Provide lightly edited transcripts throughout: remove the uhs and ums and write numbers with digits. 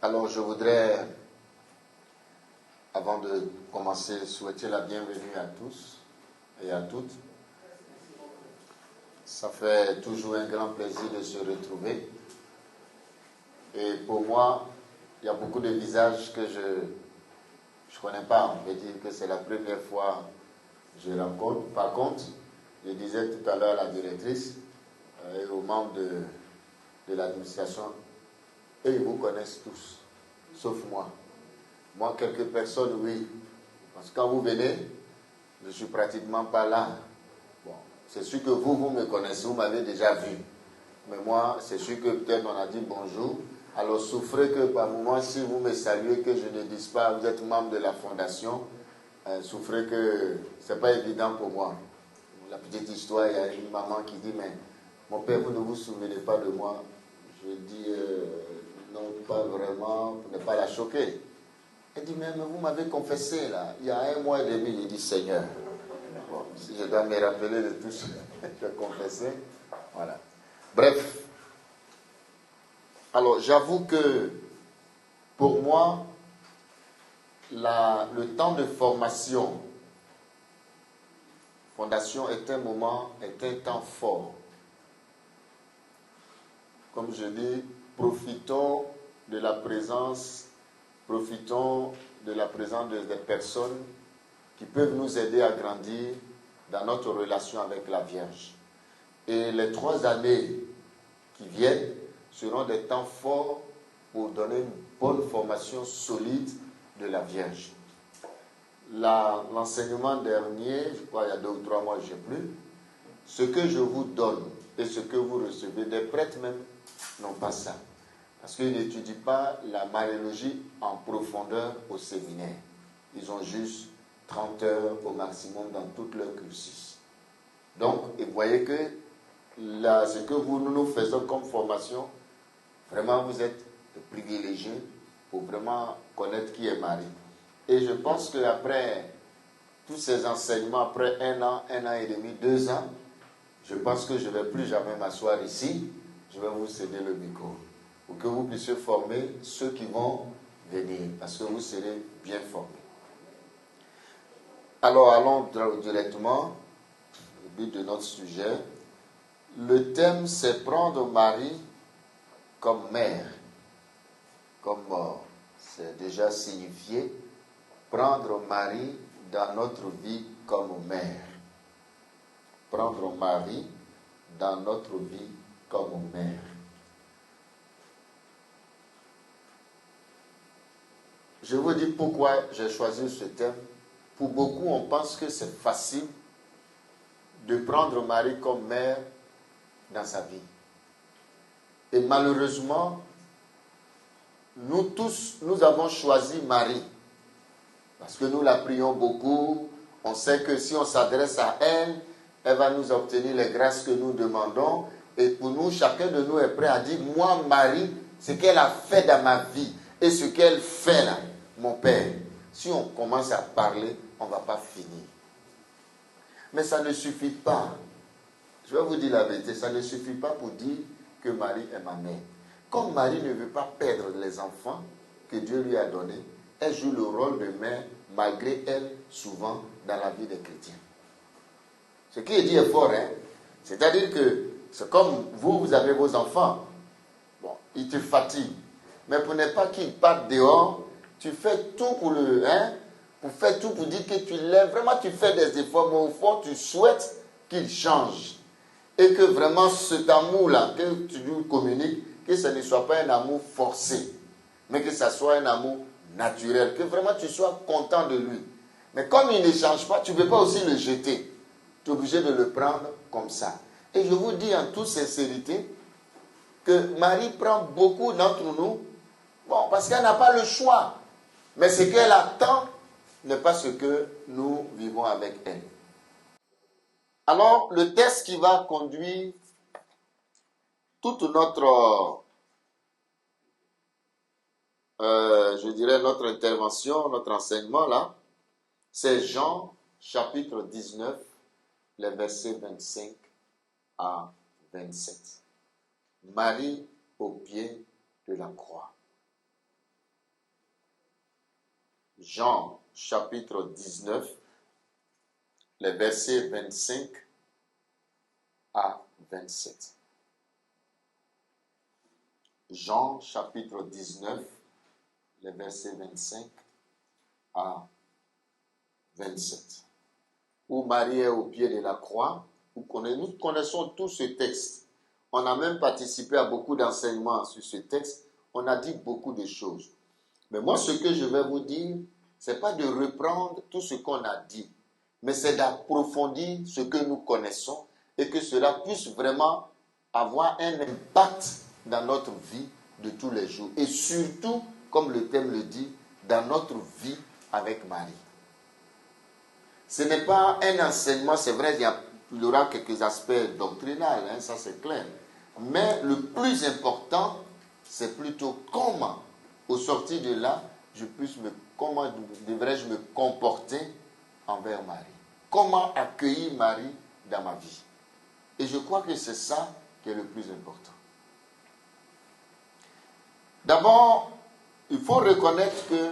Alors je voudrais, avant de commencer, souhaiter la bienvenue à tous et à toutes. Ça fait toujours un grand plaisir de se retrouver. Et pour moi, il y a beaucoup de visages que je ne connais pas. On peut dire que c'est la première fois que je rencontre. Par contre, je disais tout à l'heure à la directrice et aux membres de l'administration, eux, ils vous connaissent tous, sauf moi. Moi, quelques personnes, oui. Parce que quand vous venez, je ne suis pratiquement pas là. Bon, c'est sûr que vous me connaissez, vous m'avez déjà vu. Mais moi, c'est sûr que peut-être on a dit bonjour. Alors souffrez que par moment, si vous me saluez, que je ne dise pas, vous êtes membre de la fondation, souffrez que ce n'est pas évident pour moi. La petite histoire, il y a une maman qui dit, mais mon père, vous ne vous souvenez pas de moi. Je dis, non, pas vraiment, pour ne pas la choquer. Elle dit, mais vous m'avez confessé là, il y a 1 mois et demi. J'ai dit, Seigneur, bon, si je dois me rappeler de tout ce que j'ai confessé, voilà. Bref, alors j'avoue que pour moi, le temps de fondation est un temps fort. Comme je dis, profitons de la présence des personnes qui peuvent nous aider à grandir dans notre relation avec la Vierge. Et les 3 années qui viennent seront des temps forts pour donner une bonne formation solide de la Vierge. L'enseignement dernier, je crois il y a 2 ou 3 mois, je ne sais plus, ce que je vous donne et ce que vous recevez, des prêtres même n'ont pas ça. Parce qu'ils n'étudient pas la mariologie en profondeur au séminaire. Ils ont juste 30 heures au maximum dans tout leur cursus. Donc, et vous voyez que ce que nous faisons comme formation, vraiment vous êtes privilégiés pour vraiment connaître qui est Marie. Et je pense qu'après tous ces enseignements, après 1 an et demi, 2 ans, je pense que je ne vais plus jamais m'asseoir ici. Je vais vous céder le micro pour que vous puissiez former ceux qui vont venir, parce que vous serez bien formés. Alors, allons directement au but de notre sujet. Le thème, c'est prendre Marie comme mère, comme c'est déjà signifié, prendre Marie dans notre vie comme mère. Prendre Marie dans notre vie comme mère. Je vous dis pourquoi j'ai choisi ce thème. Pour beaucoup, on pense que c'est facile de prendre Marie comme mère dans sa vie. Et malheureusement, nous tous, nous avons choisi Marie. Parce que nous la prions beaucoup. On sait que si on s'adresse à elle, elle va nous obtenir les grâces que nous demandons. Et pour nous, chacun de nous est prêt à dire, moi, Marie, ce qu'elle a fait dans ma vie et ce qu'elle fait là, mon Père, si on commence à parler, on ne va pas finir. Mais ça ne suffit pas. Je vais vous dire la vérité, ça ne suffit pas pour dire que Marie est ma mère. Comme Marie ne veut pas perdre les enfants que Dieu lui a donnés, elle joue le rôle de mère, malgré elle, souvent, dans la vie des chrétiens. Ce qui est dit est fort, hein. C'est-à-dire que c'est comme vous avez vos enfants. Bon, ils te fatiguent. Mais pour ne pas qu'ils partent dehors, tu fais tout pour faire tout pour dire que tu l'aimes. Vraiment, tu fais des efforts, mais au fond, tu souhaites qu'il change. Et que vraiment, cet amour-là que tu lui communiques, que ce ne soit pas un amour forcé, mais que ce soit un amour naturel, que vraiment tu sois content de lui. Mais comme il ne change pas, tu ne peux pas aussi le jeter. Tu es obligé de le prendre comme ça. Et je vous dis en toute sincérité que Marie prend beaucoup d'entre nous, bon, parce qu'elle n'a pas le choix. Mais ce qu'elle attend n'est pas ce que nous vivons avec elle. Alors, le texte qui va conduire toute notre, notre intervention, notre enseignement là, c'est Jean chapitre 19, les versets 25 à 27. Marie au pied de la croix. Jean chapitre 19, les versets 25 à 27. Jean chapitre 19, les versets 25 à 27. Où Marie est au pied de la croix. Nous connaissons tous ce texte. On a même participé à beaucoup d'enseignements sur ce texte. On a dit beaucoup de choses. Mais moi, ce que je vais vous dire, ce n'est pas de reprendre tout ce qu'on a dit, mais c'est d'approfondir ce que nous connaissons et que cela puisse vraiment avoir un impact dans notre vie de tous les jours. Et surtout, comme le thème le dit, dans notre vie avec Marie. Ce n'est pas un enseignement, c'est vrai, il y aura quelques aspects doctrinaux, ça c'est clair. Mais le plus important, c'est plutôt comment, au sortir de là, comment devrais-je me comporter envers Marie. Comment accueillir Marie dans ma vie. Et je crois que c'est ça qui est le plus important. D'abord, il faut reconnaître que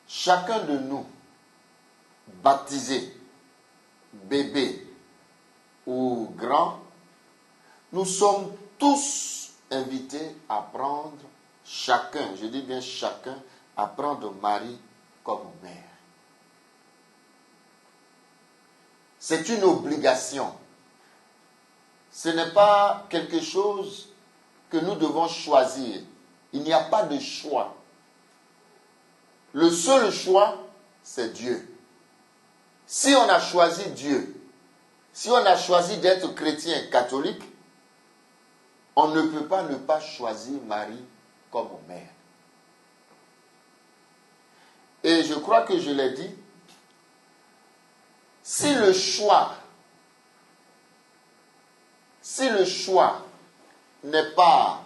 chacun de nous, baptisé, bébé ou grand, nous sommes tous invités à prendre chacun, je dis bien chacun, à prendre Marie comme mère. C'est une obligation. Ce n'est pas quelque chose que nous devons choisir. Il n'y a pas de choix. Le seul choix, c'est Dieu. Si on a choisi Dieu, si on a choisi d'être chrétien catholique, on ne peut pas ne pas choisir Marie comme mère. Et je crois que je l'ai dit, si le choix n'est pas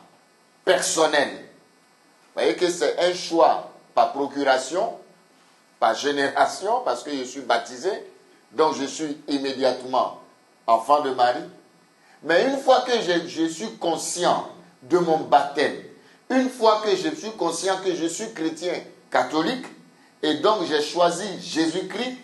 personnel, vous voyez que c'est un choix par procuration, par génération, parce que je suis baptisé, donc je suis immédiatement enfant de Marie. Mais une fois que je suis conscient de mon baptême, une fois que je suis conscient que je suis chrétien catholique, et donc j'ai choisi Jésus-Christ,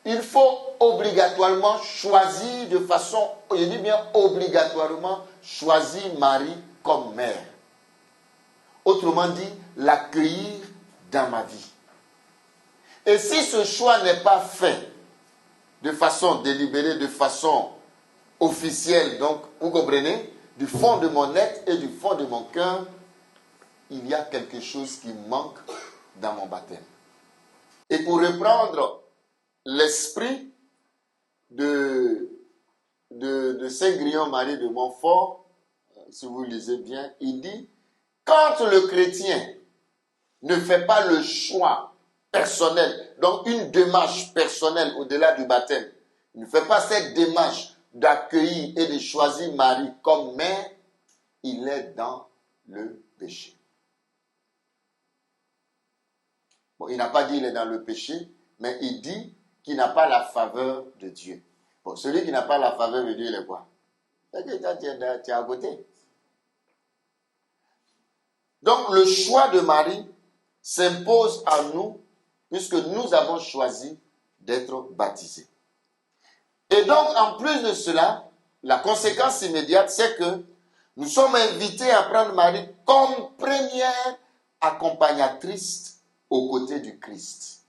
il faut obligatoirement choisir de façon, je dis bien obligatoirement, choisir Marie comme mère. Autrement dit, l'accueillir dans ma vie. Et si ce choix n'est pas fait de façon délibérée, de façon officielle, donc, vous comprenez, du fond de mon être et du fond de mon cœur, il y a quelque chose qui manque dans mon baptême. Et pour reprendre l'esprit de Saint-Grillon Marie de Montfort, si vous lisez bien, il dit, quand le chrétien ne fait pas le choix personnel, donc une démarche personnelle au-delà du baptême, il ne fait pas cette démarche d'accueillir et de choisir Marie comme mère, il est dans le péché. Bon, il n'a pas dit qu'il est dans le péché, mais il dit qu'il n'a pas la faveur de Dieu. Bon, celui qui n'a pas la faveur de Dieu, il est quoi? Tu es à côté. Donc, le choix de Marie s'impose à nous, puisque nous avons choisi d'être baptisés. Et donc, en plus de cela, la conséquence immédiate, c'est que nous sommes invités à prendre Marie comme première accompagnatrice aux côtés du Christ.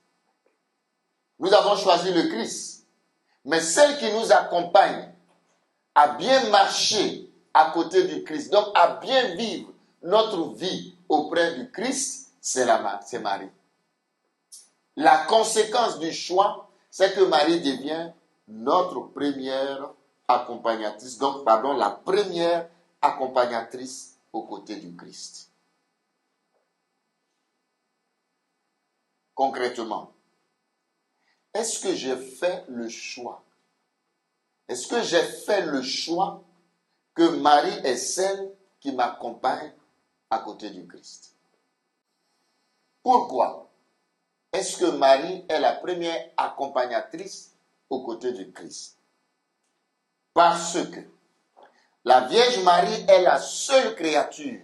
Nous avons choisi le Christ, mais celle qui nous accompagne à bien marcher à côté du Christ, donc à bien vivre notre vie auprès du Christ, c'est Marie. La conséquence du choix, c'est que Marie devient notre première accompagnatrice, donc, la première accompagnatrice aux côtés du Christ. Concrètement, est-ce que j'ai fait le choix? Est-ce que j'ai fait le choix que Marie est celle qui m'accompagne à côté du Christ? Pourquoi est-ce que Marie est la première accompagnatrice aux côtés du Christ? Parce que la Vierge Marie est la seule créature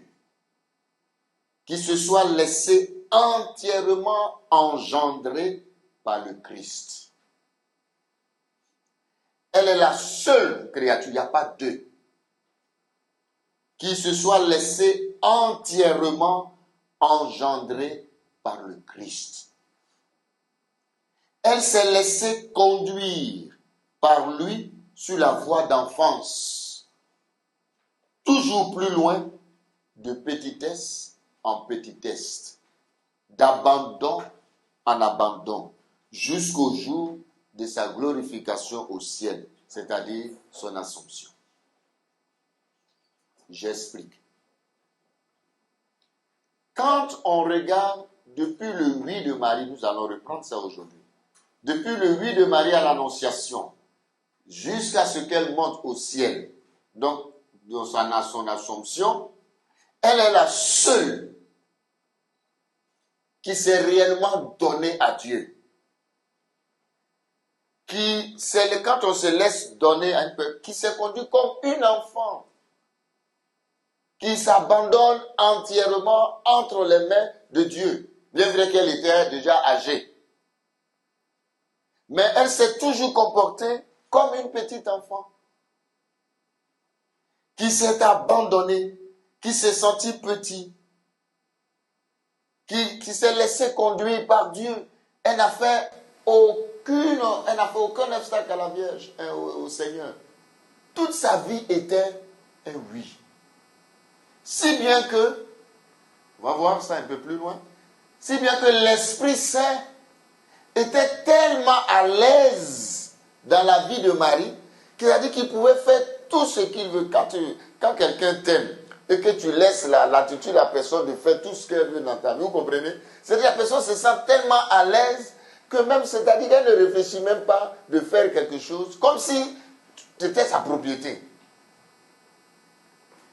qui se soit laissé entièrement engendrer par le Christ. Elle est la seule créature, il n'y a pas deux, qui se soit laissé entièrement engendrer par le Christ. Elle s'est laissée conduire par lui sur la voie d'enfance, toujours plus loin, de petitesse en petitesse, d'abandon en abandon, jusqu'au jour de sa glorification au ciel, c'est-à-dire son assomption. J'explique. Quand on regarde depuis le oui de Marie, nous allons reprendre ça aujourd'hui, depuis le oui de Marie à l'Annonciation, jusqu'à ce qu'elle monte au ciel, donc dans son assomption, elle est la seule qui s'est réellement donnée à Dieu. Quand on se laisse donner à un peuple, qui s'est conduit comme une enfant, qui s'abandonne entièrement entre les mains de Dieu, bien vrai qu'elle était déjà âgée. Mais elle s'est toujours comportée comme une petite enfant, qui s'est abandonnée, qui s'est sentie petite, qui s'est laissée conduire par Dieu. Elle n'a fait aucun obstacle à la Vierge, au Seigneur. Toute sa vie était un oui. Si bien que, on va voir ça un peu plus loin, si bien que l'Esprit Saint était tellement à l'aise dans la vie de Marie qu'il a dit qu'il pouvait faire tout ce qu'il veut. Quand quelqu'un t'aime et que tu laisses l'attitude de la personne de faire tout ce qu'elle veut dans ta vie, vous comprenez? C'est-à-dire que la personne se sent tellement à l'aise que même, c'est-à-dire qu'elle ne réfléchit même pas de faire quelque chose, comme si c'était sa propriété.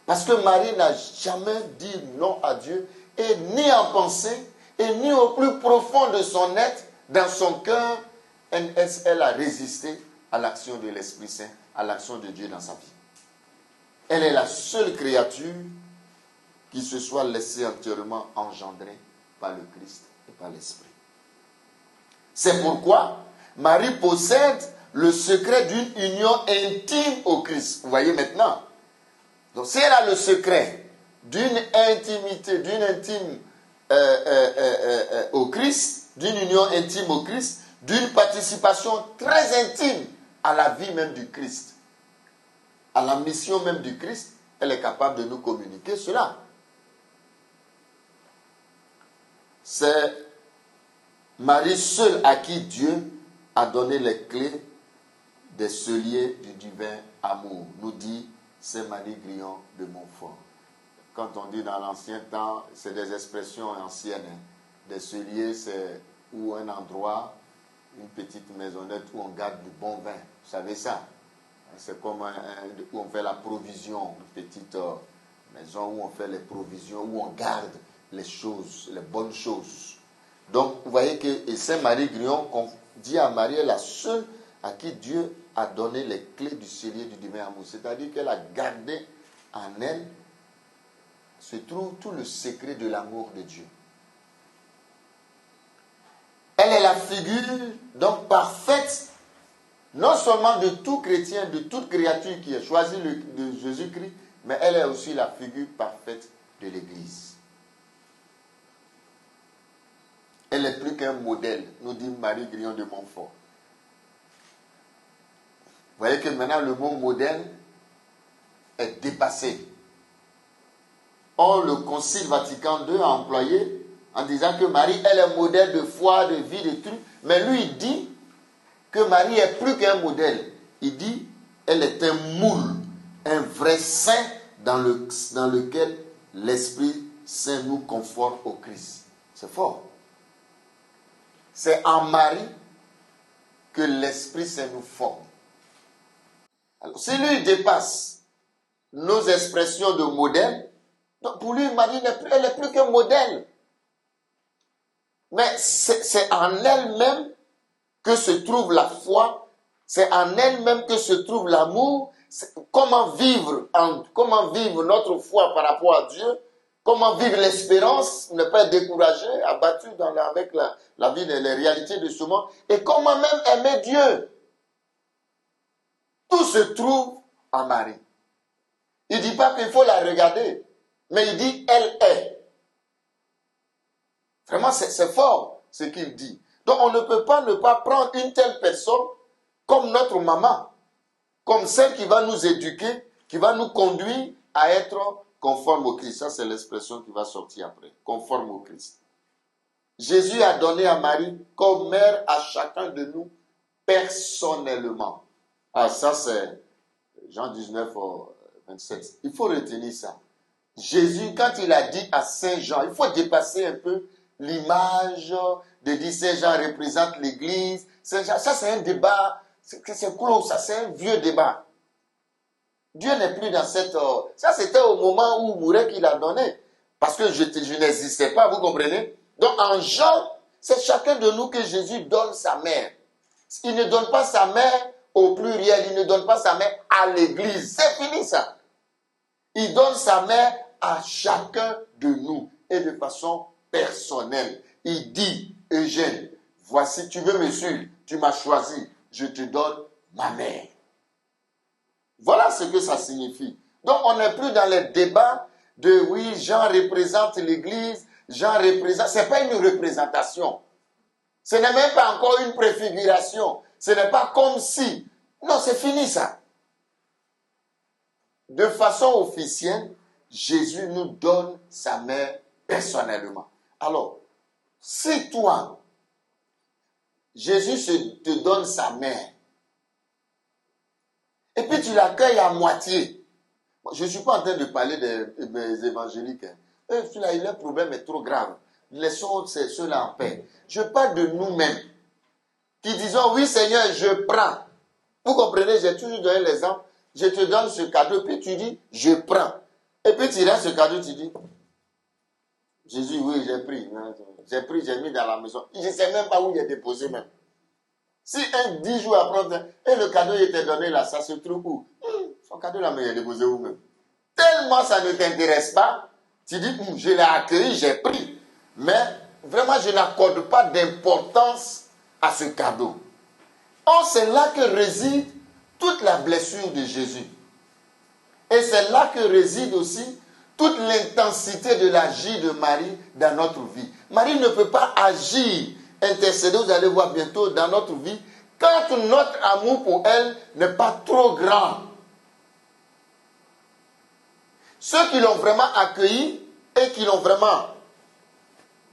Parce que Marie n'a jamais dit non à Dieu, et ni en pensée, et ni au plus profond de son être, dans son cœur, elle a résisté à l'action de l'Esprit Saint, à l'action de Dieu dans sa vie. Elle est la seule créature qui se soit laissée entièrement engendrer par le Christ et par l'Esprit. C'est pourquoi Marie possède le secret d'une union intime au Christ. Vous voyez maintenant? Donc si elle a le secret d'une intimité, d'une intime au Christ, d'une union intime au Christ, d'une participation très intime à la vie même du Christ, à la mission même du Christ, elle est capable de nous communiquer cela. C'est Marie seule à qui Dieu a donné les clés des celliers du divin amour, nous dit Saint Marie Grillon de Montfort. Quand on dit dans l'ancien temps, c'est des expressions anciennes. Des celliers, c'est où un endroit, une petite maisonnette où on garde du bon vin. Vous savez ça? C'est comme où on fait la provision, une petite maison où on fait les provisions, où on garde les choses, les bonnes choses. Donc, vous voyez que Saint Marie Grillon dit à Marie, elle est la seule à qui Dieu a donné les clés du cellier du divin amour. C'est-à-dire qu'elle a gardé en elle se trouve tout le secret de l'amour de Dieu. Elle est la figure donc parfaite, non seulement de tout chrétien, de toute créature qui a choisi de Jésus-Christ, mais elle est aussi la figure parfaite de l'Église. Elle n'est plus qu'un modèle, nous dit Marie Grillon de Montfort. Vous voyez que maintenant le mot modèle est dépassé. Or, le Concile Vatican II a employé en disant que Marie, elle est modèle de foi, de vie, de trucs. Mais lui, il dit que Marie est plus qu'un modèle. Il dit, elle est un moule, un vrai saint dans lequel l'Esprit Saint nous conforte au Christ. C'est fort. C'est en Marie que l'Esprit Saint nous forme. Alors, si lui dépasse nos expressions de modèle, donc pour lui, Marie, elle n'est plus qu'un modèle. Mais c'est en elle-même que se trouve la foi, c'est en elle-même que se trouve l'amour. Comment vivre notre foi par rapport à Dieu, Comment vivre l'espérance, ne pas être découragé, abattu avec la vie, les réalités de ce monde. Et comment même aimer Dieu. Tout se trouve en Marie. Il ne dit pas qu'il faut la regarder, mais il dit elle est. Vraiment, c'est fort ce qu'il dit. Donc on ne peut pas ne pas prendre une telle personne comme notre maman, comme celle qui va nous éduquer, qui va nous conduire à être conforme au Christ. Ça, c'est l'expression qui va sortir après. Conforme au Christ. Jésus a donné à Marie comme mère à chacun de nous personnellement. Ah, ça, c'est Jean 19, 27. Il faut retenir ça. Jésus, quand il a dit à Saint Jean, il faut dépasser un peu l'image de dire Saint Jean représente l'Église. Saint Jean, ça, c'est un débat, c'est clos, ça, c'est un vieux débat. Dieu n'est plus dans cette... ça, c'était au moment où mourait qu'il a donné. Parce que je n'existais pas, vous comprenez? Donc, en Jean, c'est chacun de nous que Jésus donne sa mère. Il ne donne pas sa mère au pluriel, il ne donne pas sa mère à l'Église. C'est fini, ça. Il donne sa mère à chacun de nous et de façon personnelle. Il dit, Eugène, voici, tu veux me suivre, tu m'as choisi, je te donne ma mère. Voilà ce que ça signifie. Donc, on n'est plus dans les débats de oui, Jean représente l'Église, Jean représente... Ce n'est pas une représentation. Ce n'est même pas encore une préfiguration. Ce n'est pas comme si... Non, c'est fini ça. De façon officielle, Jésus nous donne sa mère personnellement. Alors, si toi, Jésus te donne sa mère, et puis tu l'accueilles à moitié. Je ne suis pas en train de parler des évangéliques. Leur problème est trop grave. Laissons ceux-là en paix. Je parle de nous-mêmes. Qui disons, oui Seigneur, je prends. Vous comprenez, j'ai toujours donné l'exemple. Je te donne ce cadeau, puis tu dis, je prends. Et puis tu rends ce cadeau, tu dis, Jésus, oui, j'ai pris. J'ai pris, j'ai mis dans la maison. Je ne sais même pas où il est déposé même. Si 10 jours après, et le cadeau il était donné là, ça se trouve où? Son cadeau là, mais il est déposé où même? Tellement ça ne t'intéresse pas, tu dis, je l'ai accueilli, j'ai pris. Mais vraiment, je n'accorde pas d'importance à ce cadeau. Or, c'est là que réside toute la blessure de Jésus. Et c'est là que réside aussi toute l'intensité de l'agir de Marie dans notre vie. Marie ne peut pas agir, intercéder, vous allez voir bientôt, dans notre vie, quand notre amour pour elle n'est pas trop grand. Ceux qui l'ont vraiment accueilli et qui l'ont vraiment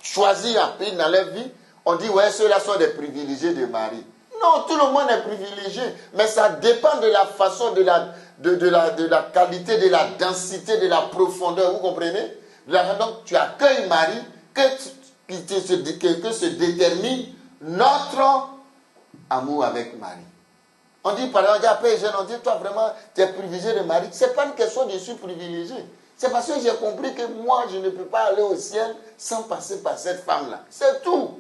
choisi à pris dans leur vie, on dit, ouais, ceux-là sont des privilégiés de Marie. Non, tout le monde est privilégié, mais ça dépend de la façon, de la qualité, de la densité, de la profondeur, vous comprenez? Donc, tu accueilles Marie, que se détermine notre amour avec Marie. On dit, par exemple, après, on dit, toi vraiment, tu es privilégié de Marie. Ce n'est pas une question de je suis privilégié. C'est parce que j'ai compris que moi, je ne peux pas aller au ciel sans passer par cette femme-là. C'est tout.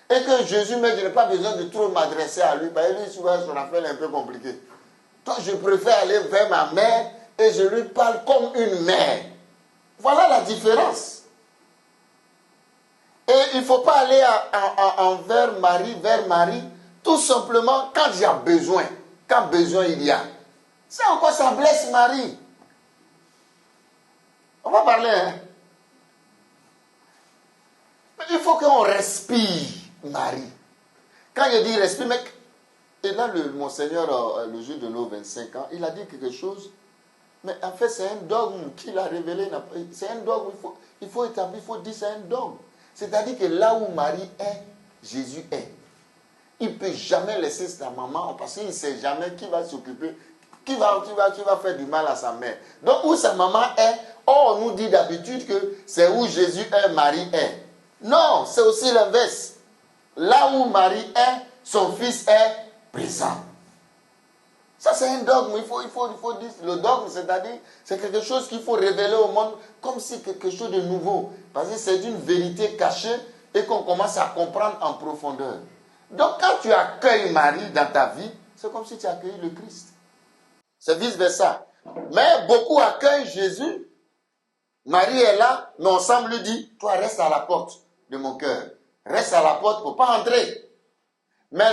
Et que Jésus me dit, je n'ai pas besoin de trop m'adresser à lui, parce que lui, souvent, son affaire est un peu compliquée. Toi, je préfère aller vers ma mère et je lui parle comme une mère. Voilà la différence. Et il ne faut pas aller vers Marie, tout simplement quand il y a besoin. Quand besoin il y a. C'est encore ça blesse Marie. On va parler, hein. Mais il faut qu'on respire Marie. Quand je dis respire, mec, et là, Monseigneur, le jour de nos 25 ans, il a dit quelque chose, mais en fait, c'est un dogme qu'il a révélé. C'est un dogme, il faut établir, il faut dire c'est un dogme. C'est-à-dire que là où Marie est, Jésus est. Il ne peut jamais laisser sa maman, parce qu'il ne sait jamais qui va s'occuper, qui va faire du mal à sa mère. Donc, où sa maman est, on nous dit d'habitude que c'est où Jésus est, Marie est. Non, c'est aussi l'inverse. Là où Marie est, son fils est présent. Ça, c'est un dogme. Il faut dire le dogme, c'est-à-dire, c'est quelque chose qu'il faut révéler au monde comme si quelque chose de nouveau. Parce que c'est une vérité cachée et qu'on commence à comprendre en profondeur. Donc, quand tu accueilles Marie dans ta vie, c'est comme si tu accueillis le Christ. C'est vice-versa. Mais beaucoup accueillent Jésus Marie est là, mais ensemble lui dit, toi reste à la porte de mon cœur. Reste à la porte pour ne pas entrer. Mais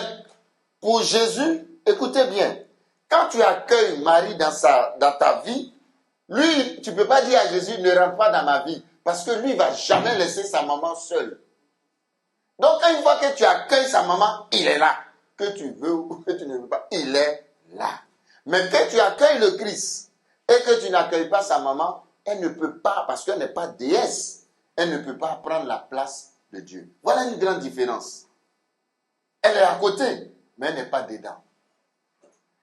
pour Jésus, écoutez bien, quand tu accueilles Marie dans ta vie, lui, tu ne peux pas dire à Jésus, ne rentre pas dans ma vie, parce que lui, il ne va jamais laisser sa maman seule. Donc, une fois que tu accueilles sa maman, il est là. Que tu veux ou que tu ne veux pas, il est là. Mais que tu accueilles le Christ et que tu n'accueilles pas sa maman, elle ne peut pas, parce qu'elle n'est pas déesse, elle ne peut pas prendre la place de Dieu. Voilà une grande différence. Elle est à côté, mais elle n'est pas dedans.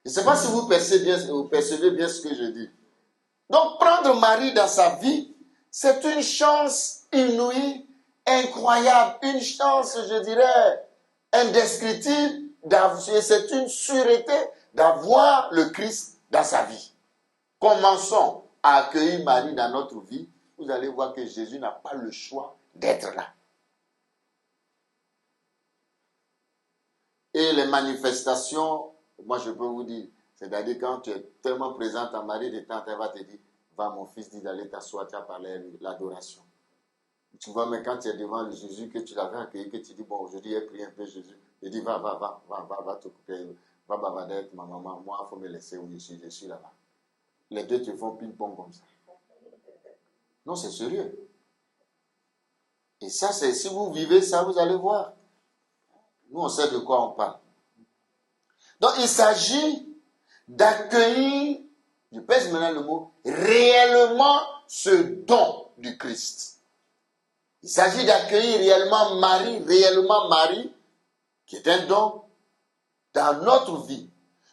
Je ne sais pas si vous percevez bien ce que je dis. Donc, prendre Marie dans sa vie, c'est une chance inouïe, incroyable, une chance, je dirais, indescriptible, c'est une sûreté d'avoir le Christ dans sa vie. Commençons à accueillir Marie dans notre vie, vous allez voir que Jésus n'a pas le choix d'être là. Et les manifestations, moi je peux vous dire, c'est-à-dire quand tu es tellement présente à Marie, de temps elle va te dire, va mon fils, dis d'aller t'asseoir, tu as parlé l'adoration. Tu vois, mais quand tu es devant le Jésus, que tu l'avais accueilli, que tu dis, bon, aujourd'hui, il prie un peu Jésus, il dit, va t'occuper, va bavarder avec ma maman, moi, il faut me laisser où je suis là-bas. Les deux te font ping-pong comme ça. Non, c'est sérieux. Et ça, c'est, si vous vivez ça, vous allez voir. Nous, on sait de quoi on parle. Donc, il s'agit d'accueillir, je pèse maintenant le mot, réellement ce don du Christ. Il s'agit d'accueillir réellement Marie, qui est un don dans notre vie,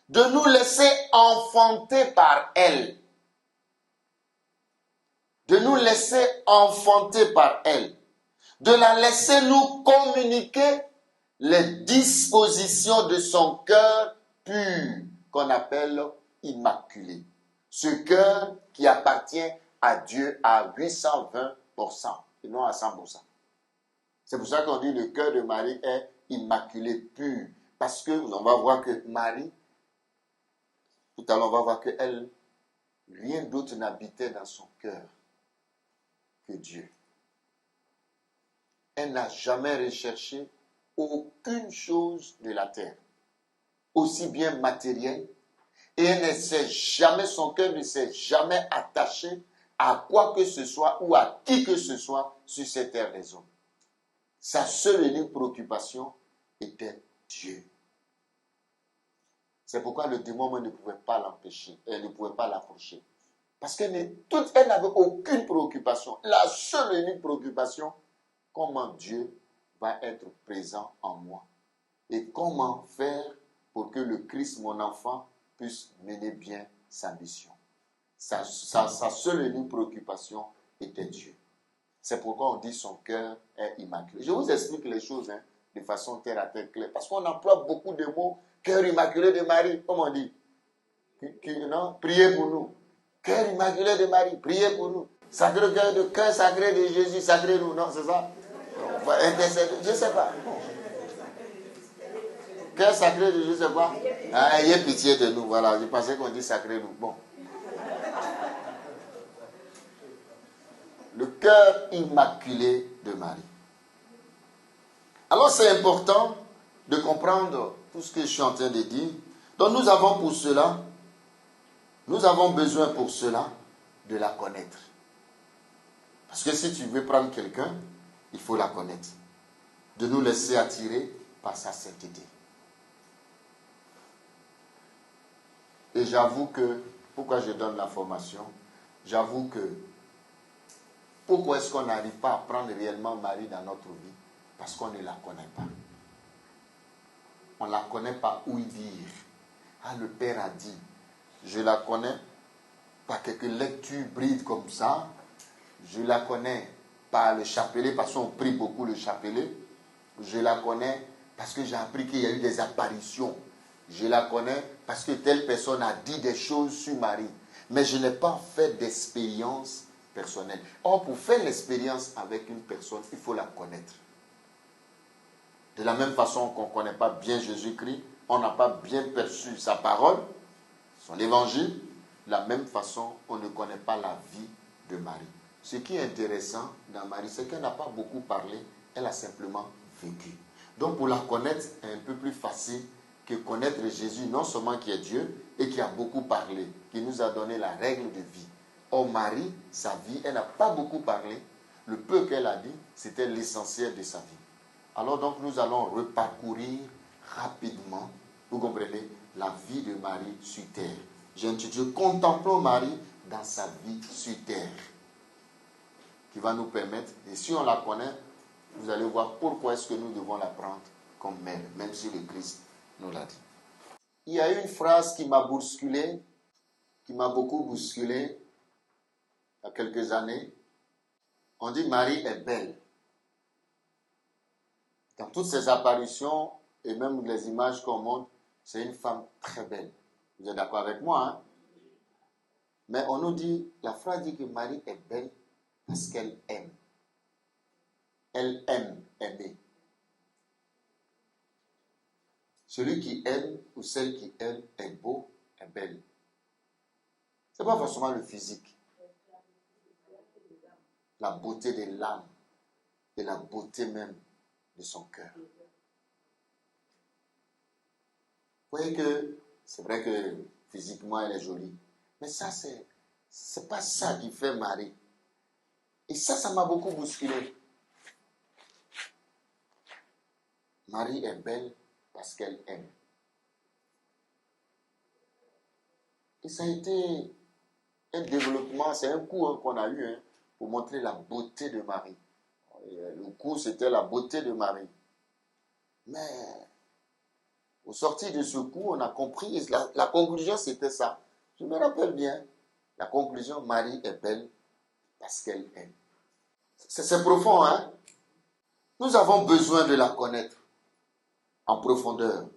de nous laisser enfanter par elle. De nous laisser enfanter par elle. De la laisser nous communiquer les dispositions de son cœur pur, qu'on appelle immaculé. Ce cœur qui appartient à Dieu à 820% et non à 100%. C'est pour ça qu'on dit le cœur de Marie est immaculé, pur. Parce que on va voir que Marie, tout à l'heure on va voir qu'elle, rien d'autre n'habitait dans son cœur que Dieu. Elle n'a jamais recherché aucune chose de la terre, aussi bien matérielle, et elle ne s'est jamais, son cœur ne s'est jamais attaché à quoi que ce soit ou à qui que ce soit sur cette terre des hommes. Sa seule et unique préoccupation était Dieu. C'est pourquoi le démon ne pouvait pas l'empêcher, elle ne pouvait pas l'approcher. Parce qu'elle n'avait aucune préoccupation. La seule et unique préoccupation, comment Dieu va être présent en moi. Et comment faire pour que le Christ, mon enfant, puisse mener bien sa mission. Sa seule et unique préoccupation était Dieu. C'est pourquoi on dit son cœur est immaculé. Je vous explique les choses de façon terre à terre claire. Parce qu'on emploie beaucoup de mots. Cœur immaculé de Marie, comme on dit. Non? Priez pour nous. Cœur immaculé de Marie, priez pour nous. Sacré cœur sacré de Jésus, sacré nous. Non, c'est ça? Je ne sais pas. Cœur sacré de Jésus, c'est quoi? Ayez pitié de nous. Voilà, je pensais qu'on dit sacré nous. Bon. Le cœur immaculé de Marie. Alors c'est important de comprendre tout ce que je suis en train de dire. Donc nous avons besoin pour cela de la connaître. Parce que si tu veux prendre quelqu'un, il faut la connaître. De nous laisser attirer par sa sainteté. Et j'avoue que, pourquoi je donne la formation, j'avoue que, pourquoi est-ce qu'on n'arrive pas à prendre réellement Marie dans notre vie? Parce qu'on ne la connaît pas. On ne la connaît pas ouï dire. Ah, le Père a dit. Je la connais par quelques lectures brides comme ça. Je la connais par le chapelet, parce qu'on prie beaucoup le chapelet. Je la connais parce que j'ai appris qu'il y a eu des apparitions. Je la connais parce que telle personne a dit des choses sur Marie. Mais je n'ai pas fait d'expérience personnelle. Or, pour faire l'expérience avec une personne, il faut la connaître. De la même façon qu'on ne connaît pas bien Jésus-Christ, on n'a pas bien perçu sa parole, son évangile, de la même façon, on ne connaît pas la vie de Marie. Ce qui est intéressant dans Marie, c'est qu'elle n'a pas beaucoup parlé, elle a simplement vécu. Donc pour la connaître, c'est un peu plus facile que connaître Jésus, non seulement qui est Dieu, et qui a beaucoup parlé, qui nous a donné la règle de vie. Or Marie, sa vie, elle n'a pas beaucoup parlé. Le peu qu'elle a dit, c'était l'essentiel de sa vie. Alors donc nous allons reparcourir rapidement, vous comprenez, la vie de Marie sur terre. J'ai intitulé « Contemplons Marie dans sa vie sur terre » qui va nous permettre, et si on la connaît, vous allez voir pourquoi est-ce que nous devons la prendre comme mère, même si le Christ nous l'a dit. Il y a une phrase qui m'a bousculé, qui m'a beaucoup bousculé il y a quelques années. On dit Marie est belle. Dans toutes ses apparitions et même les images qu'on montre, c'est une femme très belle. Vous êtes d'accord avec moi, hein? Mais on nous dit, la phrase dit que Marie est belle parce qu'elle aime. Elle aime aimer. Celui qui aime ou celle qui aime est beau, est belle. Ce n'est pas forcément le physique. La beauté de l'âme et la beauté même de son cœur. Vous voyez que c'est vrai que physiquement elle est jolie, mais ça c'est pas ça qui fait Marie. Et ça m'a beaucoup bousculé. Marie est belle parce qu'elle aime. Et ça a été un développement, c'est un cours qu'on a eu pour montrer la beauté de Marie. Le cours, c'était la beauté de Marie. Mais au sortir de ce cours, on a compris, la conclusion c'était ça. Je me rappelle bien, la conclusion, Marie est belle parce qu'elle aime. C'est profond, hein? Nous avons besoin de la connaître en profondeur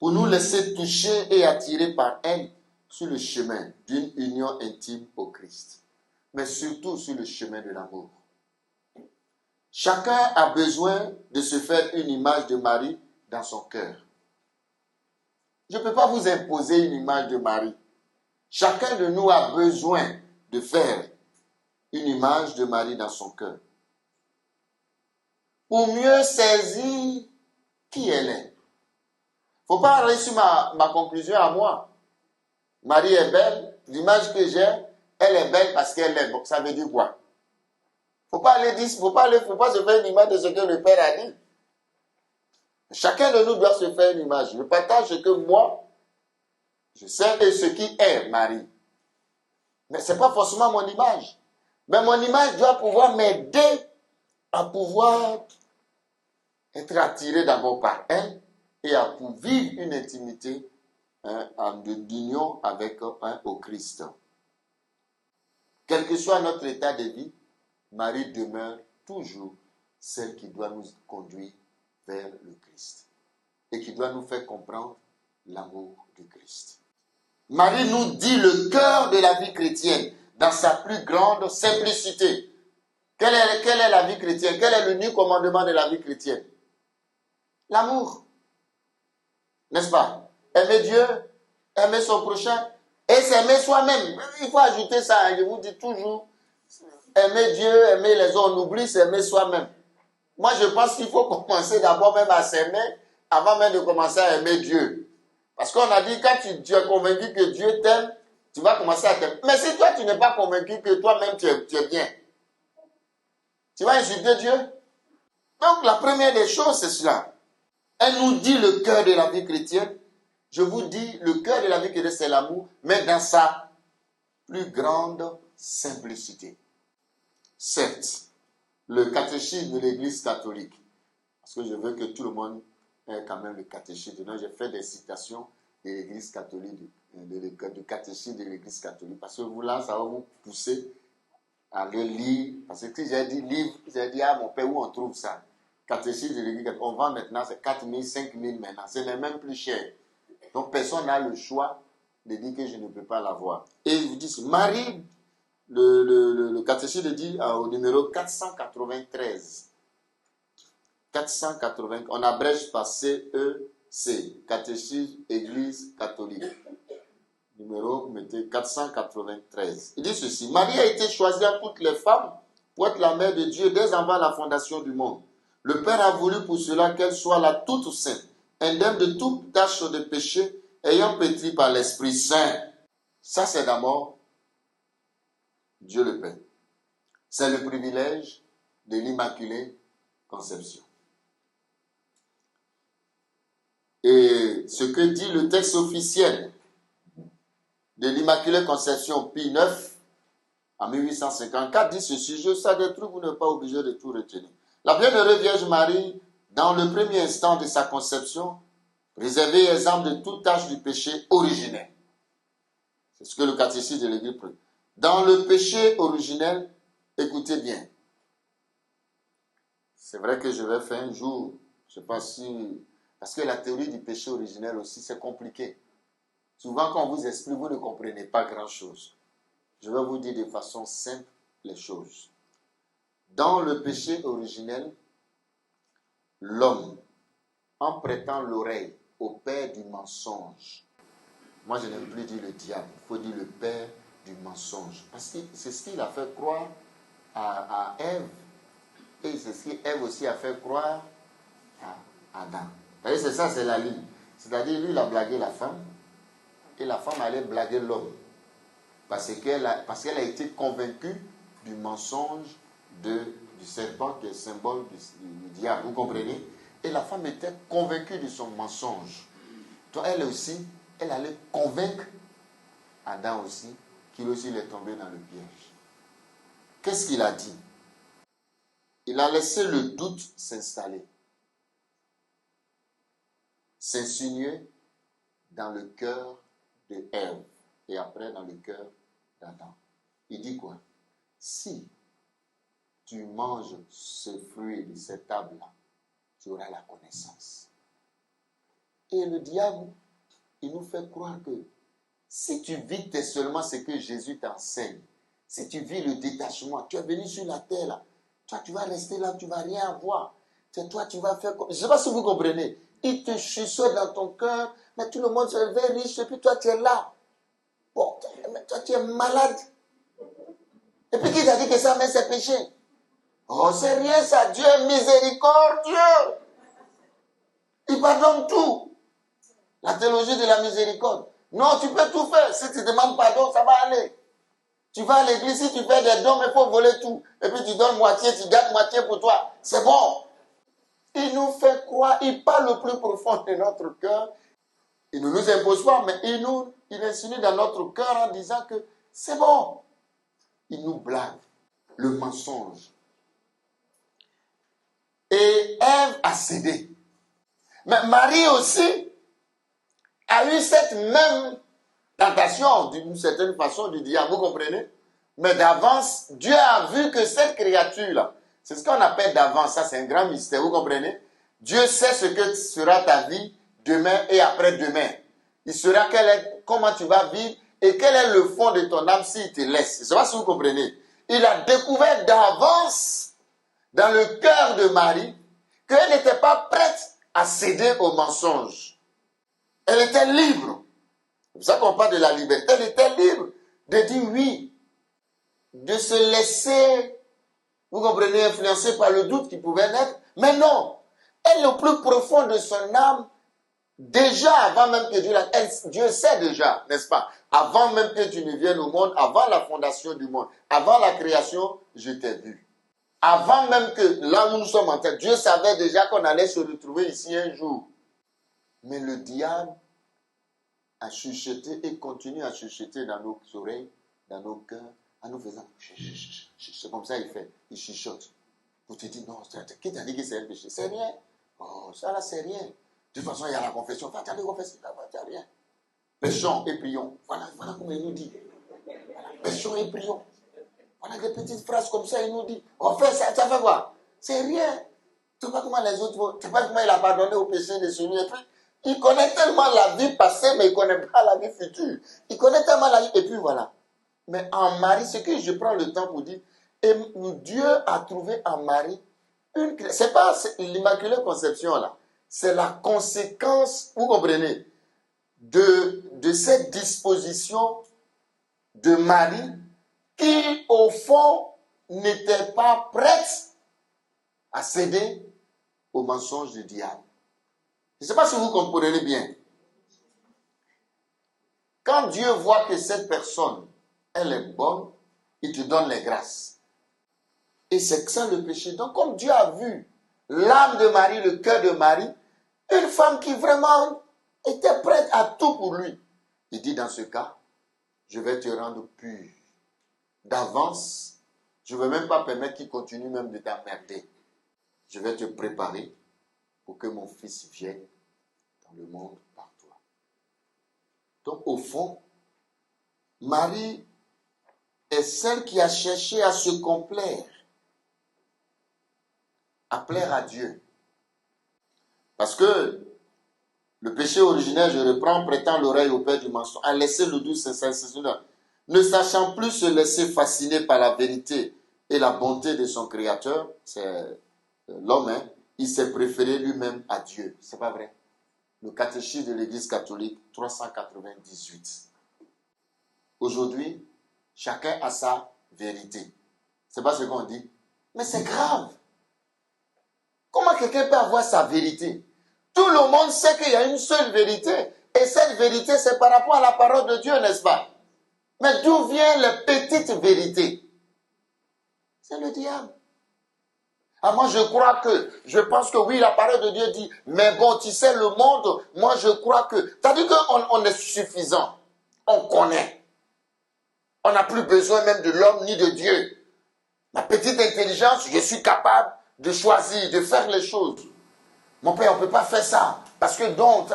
pour nous laisser toucher et attirer par elle sur le chemin d'une union intime au Christ, mais surtout sur le chemin de l'amour. Chacun a besoin de se faire une image de Marie dans son cœur. Je ne peux pas vous imposer une image de Marie. Chacun de nous a besoin de faire une image de Marie dans son cœur. Pour mieux saisir qui elle est. Il ne faut pas réussir ma conclusion à moi. Marie est belle, l'image que j'ai, elle est belle parce qu'elle est. Donc ça veut dire quoi? Faut pas se faire une image de ce que le Père a dit. Chacun de nous doit se faire une image. Je partage ce que moi, je sais de ce qui est Marie. Mais ce n'est pas forcément mon image. Mais mon image doit pouvoir m'aider à pouvoir être attiré d'abord par elle et à pouvoir vivre une intimité d'union avec au Christ. Quel que soit notre état de vie, Marie demeure toujours celle qui doit nous conduire vers le Christ et qui doit nous faire comprendre l'amour du Christ. Marie nous dit le cœur de la vie chrétienne dans sa plus grande simplicité. Quelle est la vie chrétienne? Quel est l'unique commandement de la vie chrétienne? L'amour. N'est-ce pas? Aimer Dieu, aimer son prochain et s'aimer soi-même. Il faut ajouter ça, je vous dis toujours, aimer Dieu, aimer les autres, on oublie s'aimer soi-même. Moi, je pense qu'il faut commencer d'abord même à s'aimer avant même de commencer à aimer Dieu. Parce qu'on a dit, quand tu es convaincu que Dieu t'aime, tu vas commencer à t'aimer. Mais si toi, tu n'es pas convaincu que toi-même, tu es bien, tu vas insulter Dieu. Donc, la première des choses, c'est cela. Elle nous dit le cœur de la vie chrétienne. Je vous dis, le cœur de la vie chrétienne, c'est l'amour, mais dans sa plus grande simplicité. Certes, le catéchisme de l'Église catholique, parce que je veux que tout le monde ait quand même le catéchisme. Donc, j'ai fait des citations de l'Église catholique, du catéchisme de l'Église catholique, parce que vous là, ça va vous pousser à le lire. Parce que si j'ai dit livre, j'ai dit, mon père, où on trouve ça? Catéchisme de l'Église catholique, on vend maintenant, c'est 4 000, 5 000 maintenant. Ce n'est même plus cher. Donc, personne n'a le choix de dire que je ne peux pas l'avoir. Et ils vous disent, Marie, le catéchisme dit au numéro 493. 480, on abrège par CEC, Catéchisme Église catholique. numéro, vous mettez 493. Il dit ceci: Marie a été choisie à toutes les femmes pour être la mère de Dieu dès avant la fondation du monde. Le Père a voulu pour cela qu'elle soit la toute sainte, indemne de toute tâche de péché, ayant pétri par l'Esprit Saint. Ça, c'est d'abord Dieu le Père. C'est le privilège de l'Immaculée Conception. Et ce que dit le texte officiel de l'Immaculée Conception Pie IX en 1854 dit ceci: je sais des trucs, vous n'êtes pas obligé de tout retenir. La bienheureuse Vierge Marie, dans le premier instant de sa conception, réservée et exempte de toute tâche du péché originel. C'est ce que le catéchisme de l'Église prie. Dans le péché originel, écoutez bien. C'est vrai que je vais faire un jour, je ne sais pas si... Parce que la théorie du péché originel aussi, c'est compliqué. Souvent, quand on vous explique, vous ne comprenez pas grand-chose. Je vais vous dire de façon simple les choses. Dans le péché originel, l'homme, en prêtant l'oreille au père du mensonge, moi je n'aime plus dire le diable, il faut dire le père du mensonge. Parce que c'est ce qu'il a fait croire à Ève, et c'est ce qu'Ève aussi a fait croire à Adam. Vous voyez, c'est ça, c'est la ligne. C'est-à-dire, lui, il a blagué la femme, et la femme allait blaguer l'homme. Parce qu'elle a été convaincue du mensonge du serpent, qui est le symbole du diable. Vous comprenez? Et la femme était convaincue de son mensonge. Donc, elle aussi, elle allait convaincre Adam aussi, qu'il aussi il est tombé dans le piège. Qu'est-ce qu'il a dit? Il a laissé le doute s'installer, s'insinuer dans le cœur de Ève et après dans le cœur d'Adam. Il dit quoi? Si tu manges ce fruit de cette table-là, tu auras la connaissance. Et le diable, il nous fait croire que si tu vis seulement ce que Jésus t'enseigne, si tu vis le détachement, tu es venu sur la terre là, toi tu vas rester là, tu ne vas rien avoir. C'est toi tu vas faire comme... Je ne sais pas si vous comprenez. Il te chuchote dans ton cœur, mais tout le monde se réveille riche et puis toi tu es là. Bon, mais toi tu es malade. Et puis qui t'a dit que ça, mais c'est péché? Oh, c'est rien ça, Dieu est miséricordieux. Il pardonne tout. La théologie de la miséricorde. Non, tu peux tout faire. Si tu demandes pardon, ça va aller. Tu vas à l'église, si tu fais des dons, mais il faut voler tout. Et puis tu donnes moitié, tu gardes moitié pour toi. C'est bon. Il nous fait croire, il parle le plus profond de notre cœur. Il ne nous impose pas, mais il insinue dans notre cœur en disant que c'est bon. Il nous blague. Le mensonge. Et Ève a cédé. Mais Marie aussi a eu cette même tentation, d'une certaine façon, du diable, vous comprenez? Mais d'avance, Dieu a vu que cette créature-là, c'est ce qu'on appelle d'avance, ça c'est un grand mystère, vous comprenez? Dieu sait ce que sera ta vie demain et après-demain. Il saura comment tu vas vivre et quel est le fond de ton âme s'il te laisse. Je ne sais pas si vous comprenez. Il a découvert d'avance dans le cœur de Marie qu'elle n'était pas prête à céder au mensonge. Elle était libre. C'est pour ça qu'on parle de la liberté. Elle était libre de dire oui, de se laisser, vous comprenez, influencer par le doute qui pouvait naître. Mais non, elle, au plus profond de son âme, déjà avant même que Dieu sait déjà, n'est-ce pas? Avant même que tu ne viennes au monde, avant la fondation du monde, avant la création, je t'ai vu. Avant même que là où nous sommes en tête, Dieu savait déjà qu'on allait se retrouver ici un jour. Mais le diable a chuchoté et continue à chuchoter dans nos oreilles, dans nos cœurs, en nous faisant c'est comme ça il fait, il chuchote. Vous te dites, non, qui t'a dit que c'est un péché? C'est rien. Oh, ça là, c'est rien. De toute façon, il y a la confession. Va t'aller confesser, c'est rien. Péchons et prions. Voilà comment il nous dit. Voilà, péchons et prions. Voilà des petites phrases comme ça, il nous dit. On fait ça, ça fait quoi? C'est rien. Tu ne sais pas comment les autres, tu ne sais pas comment il a pardonné au péché de celui et puis. Il connaît tellement la vie passée, mais il ne connaît pas la vie future. Il connaît tellement la vie, et puis voilà. Mais en Marie, ce que je prends le temps pour dire, et Dieu a trouvé en Marie c'est pas l'Immaculée Conception là, c'est la conséquence, vous comprenez, de cette disposition de Marie qui, au fond, n'était pas prête à céder au mensonge du diable. Je ne sais pas si vous comprenez bien. Quand Dieu voit que cette personne, elle est bonne, il te donne les grâces. Et c'est ça le péché. Donc, comme Dieu a vu l'âme de Marie, le cœur de Marie, une femme qui vraiment était prête à tout pour lui, il dit dans ce cas, je vais te rendre pur. D'avance, je ne vais même pas permettre qu'il continue même de t'emmerder. Je vais te préparer pour que mon fils vienne dans le monde par toi. Donc, au fond, Marie est celle qui a cherché à se complaire, à plaire à Dieu. Parce que le péché originel, je reprends, prêtant l'oreille au père du mensonge, a laissé le doux sincère, ne sachant plus se laisser fasciner par la vérité et la bonté de son Créateur, c'est l'homme, il s'est préféré lui-même à Dieu. C'est pas vrai? Le catéchisme de l'Église catholique, 398. Aujourd'hui, chacun a sa vérité. C'est pas ce qu'on dit. Mais c'est grave. Comment quelqu'un peut avoir sa vérité? Tout le monde sait qu'il y a une seule vérité. Et cette vérité, c'est par rapport à la parole de Dieu, n'est-ce pas? Mais d'où viennent les petites vérités? C'est le diable. Ah, moi, je pense que oui, la parole de Dieu dit, mais bon, tu sais, le monde, moi, je crois que... C'est-à-dire qu'on est suffisant. On connaît. On n'a plus besoin même de l'homme ni de Dieu. Ma petite intelligence, je suis capable de choisir, de faire les choses. Mon père, on ne peut pas faire ça. Parce que donc,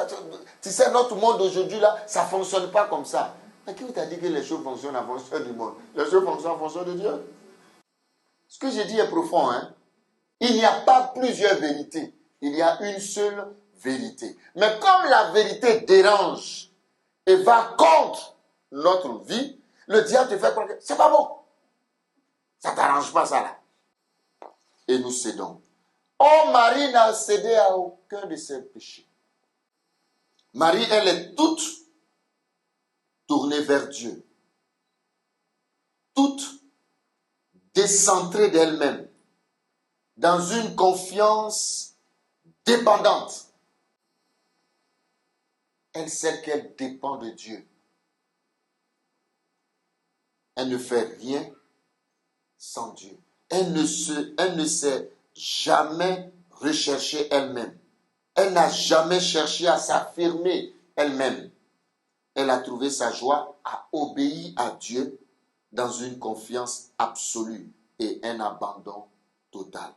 tu sais, notre monde aujourd'hui, là, ça ne fonctionne pas comme ça. Mais qui t'a dit que les choses fonctionnent en fonction du monde? Les choses fonctionnent en fonction de Dieu. Ce que j'ai dit est profond, hein. Il n'y a pas plusieurs vérités. Il y a une seule vérité. Mais comme la vérité dérange et va contre notre vie, le diable te fait croire que c'est pas bon. Ça ne t'arrange pas ça là. Et nous cédons. Oh, Marie n'a cédé à aucun de ses péchés. Marie, elle est toute tournée vers Dieu. Toute décentrée d'elle-même. Dans une confiance dépendante. Elle sait qu'elle dépend de Dieu. Elle ne fait rien sans Dieu. Elle ne s'est jamais recherchée elle-même. Elle n'a jamais cherché à s'affirmer elle-même. Elle a trouvé sa joie à obéir à Dieu dans une confiance absolue et un abandon total.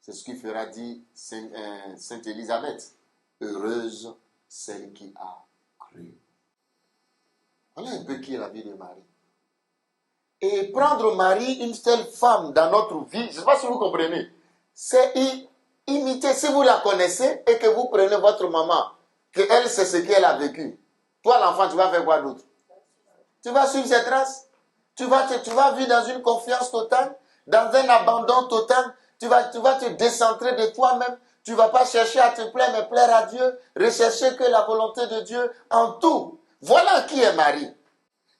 C'est ce qui fera dire Sainte Élisabeth. Heureuse celle qui a cru. Voilà un peu qui est la vie de Marie. Et prendre Marie, une seule femme dans notre vie, je ne sais pas si vous comprenez, c'est imiter, si vous la connaissez et que vous prenez votre maman, qu'elle sait ce qu'elle a vécu. Toi, l'enfant, tu vas faire quoi d'autre? Tu vas suivre ses traces. Tu vas vivre dans une confiance totale, dans un abandon total. Tu vas te décentrer de toi-même. Tu ne vas pas chercher à te plaire, mais plaire à Dieu. Rechercher que la volonté de Dieu en tout. Voilà qui est Marie.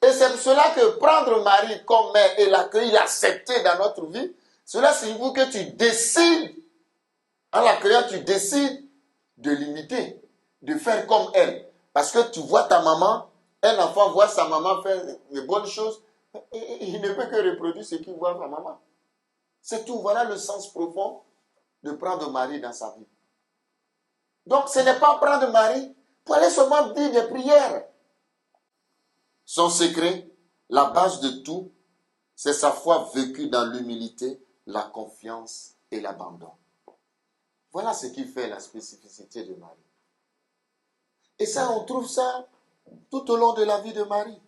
Et c'est pour cela que prendre Marie comme mère et l'accueillir, l'accepter dans notre vie, cela signifie que tu décides, en l'accueillant, tu décides de l'imiter, de faire comme elle. Parce que tu vois ta maman, un enfant voit sa maman faire de bonnes choses, et il ne peut que reproduire ce qu'il voit sa maman. C'est tout. Voilà le sens profond de prendre Marie dans sa vie. Donc ce n'est pas prendre Marie pour aller seulement dire des prières. Son secret, la base de tout, c'est sa foi vécue dans l'humilité, la confiance et l'abandon. Voilà ce qui fait la spécificité de Marie. Et ça, on trouve ça tout au long de la vie de Marie.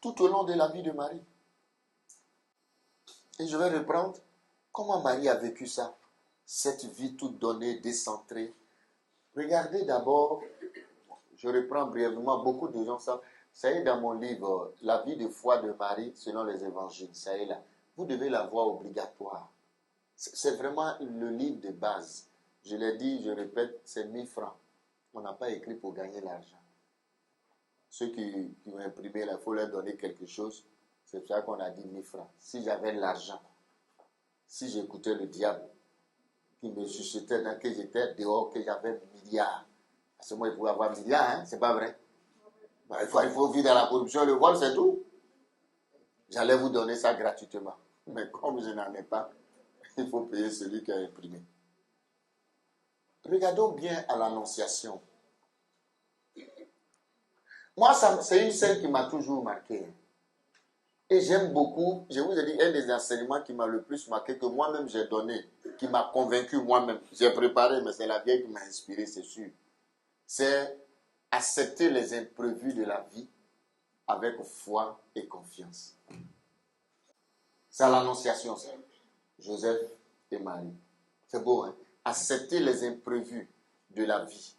Tout au long de la vie de Marie. Et je vais reprendre comment Marie a vécu ça. Cette vie toute donnée, décentrée. Regardez d'abord, je reprends brièvement, beaucoup de gens savent. Ça y est dans mon livre, La vie de foi de Marie selon les évangiles. Ça y est là. Vous devez la voir obligatoire. C'est vraiment le livre de base. Je l'ai dit, je répète, c'est 1000 francs. On n'a pas écrit pour gagner l'argent. Ceux qui ont imprimé, il faut leur donner quelque chose. C'est pour ça qu'on a dit 1000 francs. Si j'avais l'argent, si j'écoutais le diable qui me suscitait, que j'étais dehors, que j'avais milliards. Parce que moi, il pouvait avoir milliards, hein? C'est pas vrai. Ben, il faut vivre dans la corruption, le vol, c'est tout. J'allais vous donner ça gratuitement. Mais comme je n'en ai pas, il faut payer celui qui a imprimé. Regardons bien à l'Annonciation. Moi, c'est une scène qui m'a toujours marqué. Et j'aime beaucoup, je vous ai dit, un des enseignements qui m'a le plus marqué, que moi-même j'ai donné, qui m'a convaincu moi-même. J'ai préparé, mais c'est la vieille qui m'a inspiré, c'est sûr. C'est accepter les imprévus de la vie avec foi et confiance. C'est à l'Annonciation, ça. Joseph et Marie. C'est beau, hein? Accepter les imprévus de la vie.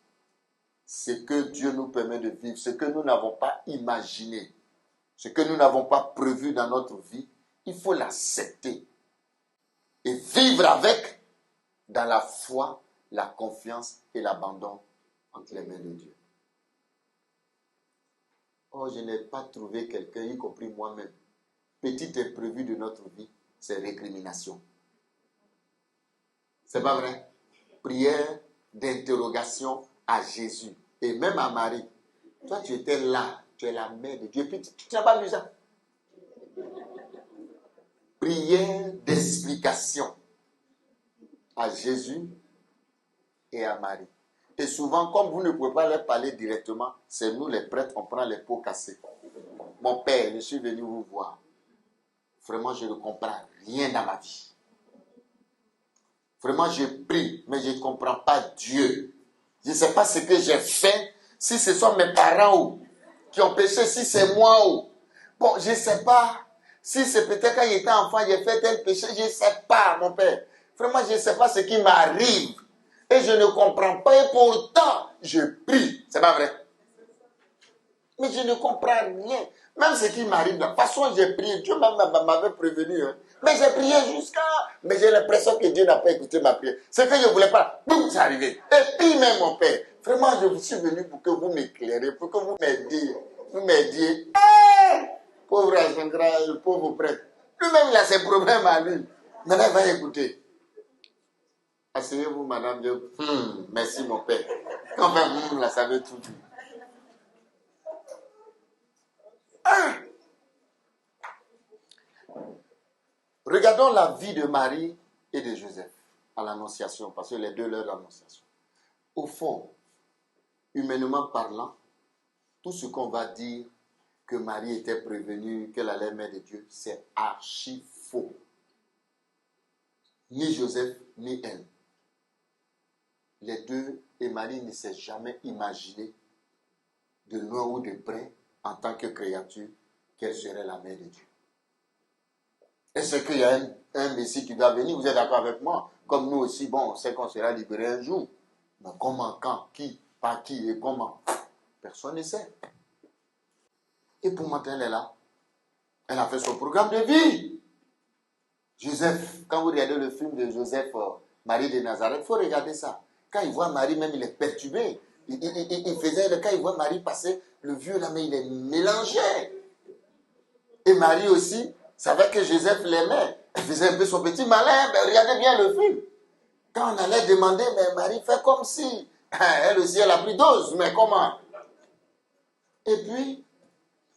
Ce que Dieu nous permet de vivre, ce que nous n'avons pas imaginé, ce que nous n'avons pas prévu dans notre vie, il faut l'accepter et vivre avec dans la foi, la confiance et l'abandon entre les mains de Dieu. Oh, je n'ai pas trouvé quelqu'un, y compris moi-même. Petit imprévu de notre vie, c'est récrimination. C'est pas vrai? Prière d'interrogation à Jésus et même à Marie. Toi, tu étais là, tu es la mère de Dieu. Et puis, tu n'as pas vu ça. Prière d'explication à Jésus et à Marie. Et souvent, comme vous ne pouvez pas leur parler directement, c'est nous les prêtres, on prend les pots cassés. Mon père, je suis venu vous voir. Vraiment, je ne comprends rien dans ma vie. Vraiment, je prie, mais je ne comprends pas Dieu. Je ne sais pas ce que j'ai fait, si ce sont mes parents qui ont péché, si c'est moi ou. Bon, je ne sais pas. Si c'est peut-être quand j'étais enfant, j'ai fait tel péché, je ne sais pas, mon père. Vraiment, je ne sais pas ce qui m'arrive. Et je ne comprends pas. Et pourtant, je prie. C'est pas vrai. Mais je ne comprends rien. Même ce qui m'arrive, de toute façon, j'ai prié. Dieu m'avait prévenu. Hein. Mais j'ai prié jusqu'à... Mais j'ai l'impression que Dieu n'a pas écouté ma prière. Ce que je ne voulais pas, boum, c'est arrivé. Et puis même, mon père, vraiment, je vous suis venu pour que vous m'éclairez, pour que vous m'aidiez. Vous m'aidiez. Pauvre Asengra, le pauvre prêtre. Lui-même, il a ses problèmes à lui. Maintenant, il va écouter. Asseyez-vous, madame Dieu. Merci, mon père. Quand même, là, ça veut tout dire. Regardons la vie de Marie et de Joseph à l'Annonciation, parce que les deux leur l'Annonciation. Au fond, humainement parlant, tout ce qu'on va dire que Marie était prévenue, qu'elle allait mettre de Dieu, c'est archi faux. Ni Joseph, ni elle. Les deux, et Marie ne s'est jamais imaginé, de loin ou de près, en tant que créature, qu'elle serait la mère de Dieu. Est-ce qu'il y a un Messie qui doit venir? Vous êtes d'accord avec moi? Comme nous aussi, bon, on sait qu'on sera libéré un jour. Mais comment, quand, qui, par qui et comment? Personne ne sait. Et pour maintenant, elle est là. Elle a fait son programme de vie. Joseph, quand vous regardez le film de Joseph, Marie de Nazareth, il faut regarder ça. Quand il voit Marie, même il est perturbé. Quand il voit Marie passer, le vieux là, mais il est mélangé. Et Marie aussi savait que Joseph l'aimait. Elle faisait un peu son petit malin. Ben, regardez bien le film. Quand on allait demander, mais Marie fait comme si. Elle aussi, elle a pris dose. Mais comment? Et puis,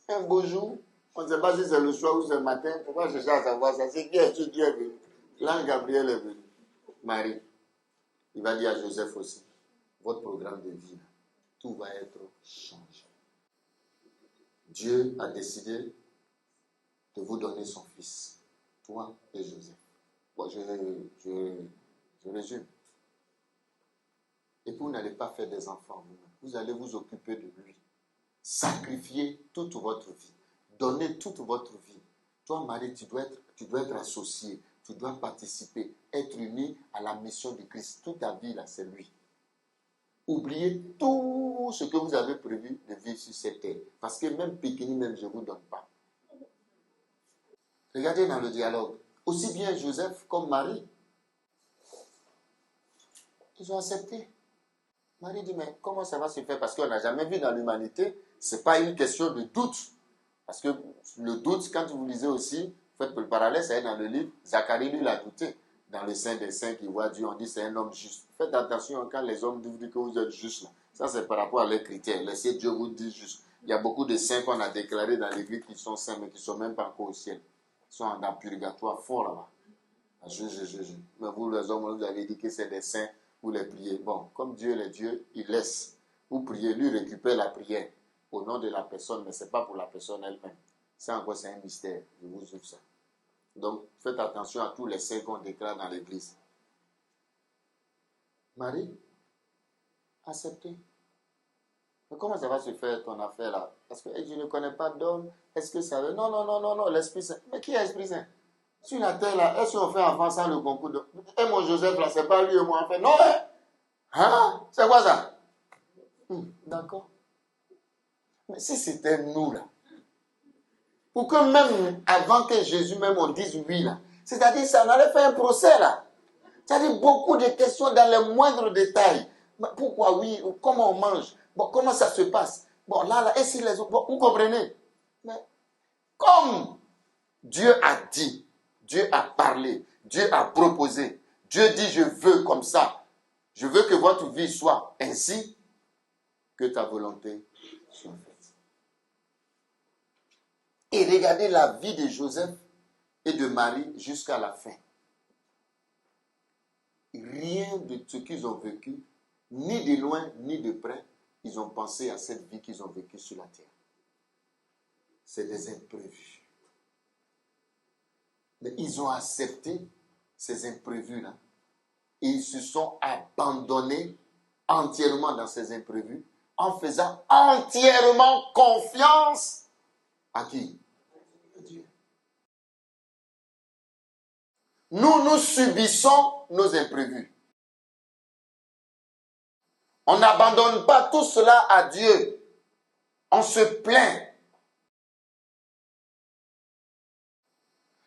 un beau jour, on ne sait pas si c'est le soir ou c'est le matin. Pourquoi je cherche à savoir ça? C'est qui est-ce qui est venu? L'ange Gabriel est venu. Marie. Il va dire à Joseph aussi, votre programme de vie, tout va être changé. Dieu a décidé de vous donner son fils, toi et Joseph. Bon, je résume. Et puis vous n'allez pas faire des enfants vous-même. Vous allez vous occuper de lui. Sacrifier toute votre vie. Donner toute votre vie. Toi, Marie, tu dois être associé. Tu dois participer. Être uni à la mission de Christ. Toute ta vie, là, c'est lui. Oubliez tout ce que vous avez prévu de vivre sur cette terre. Parce que même péquini, même je ne vous donne pas. Regardez dans le dialogue. Aussi bien Joseph comme Marie. Ils ont accepté. Marie dit, mais comment ça va se faire? Parce qu'on n'a jamais vu dans l'humanité, ce n'est pas une question de doute. Parce que le doute, quand vous lisez aussi, faites le parallèle, c'est dans le livre, Zacharie lui l'a douté. Dans le Saint des Saints qui voit Dieu, on dit c'est un homme juste. Faites attention quand les hommes vous disent que vous êtes juste. Là. Ça, c'est par rapport à leurs critères. Laissez Dieu vous dire juste. Il y a beaucoup de saints qu'on a déclarés dans l'église qui sont saints, mais qui ne sont même pas encore au ciel. Ils sont dans le purgatoire fort là-bas. Mais vous, les hommes, vous avez dit que c'est des saints, vous les priez. Bon, comme Dieu est Dieu, il laisse. Vous priez, lui récupère la prière au nom de la personne, mais ce n'est pas pour la personne elle-même. C'est encore, c'est un mystère. Je vous ouvre ça. Donc, faites attention à tous les saints qu'on déclare dans l'église. Marie, acceptez. Mais comment ça va se faire ton affaire là? Parce que je ne connais pas d'homme. Est-ce que ça veut? Non, l'Esprit Saint. Mais qui est l'Esprit Saint? Sur la terre là, est-ce qu'on fait enfant sans le concours de. Et mon Joseph là, c'est pas lui et moi en fait. Non, hein? Hein? C'est quoi ça? D'accord. Mais si c'était nous là, pour que même avant que Jésus même on dise oui là, c'est-à-dire ça, on allait faire un procès là. C'est-à-dire beaucoup de questions dans les moindres détails. Pourquoi oui? Comment on mange? Bon, comment ça se passe? Bon, là, et si les autres... Bon, vous comprenez? Mais comme Dieu a dit, Dieu a parlé, Dieu a proposé, Dieu dit je veux comme ça. Je veux que votre vie soit ainsi, que ta volonté soit faite. Et regardez la vie de Joseph et de Marie jusqu'à la fin. Rien de ce qu'ils ont vécu, ni de loin, ni de près, ils ont pensé à cette vie qu'ils ont vécue sur la terre. C'est des imprévus. Mais ils ont accepté ces imprévus-là. Et ils se sont abandonnés entièrement dans ces imprévus, en faisant entièrement confiance à qui? À Dieu. Nous subissons nos imprévus. On n'abandonne pas tout cela à Dieu. On se plaint.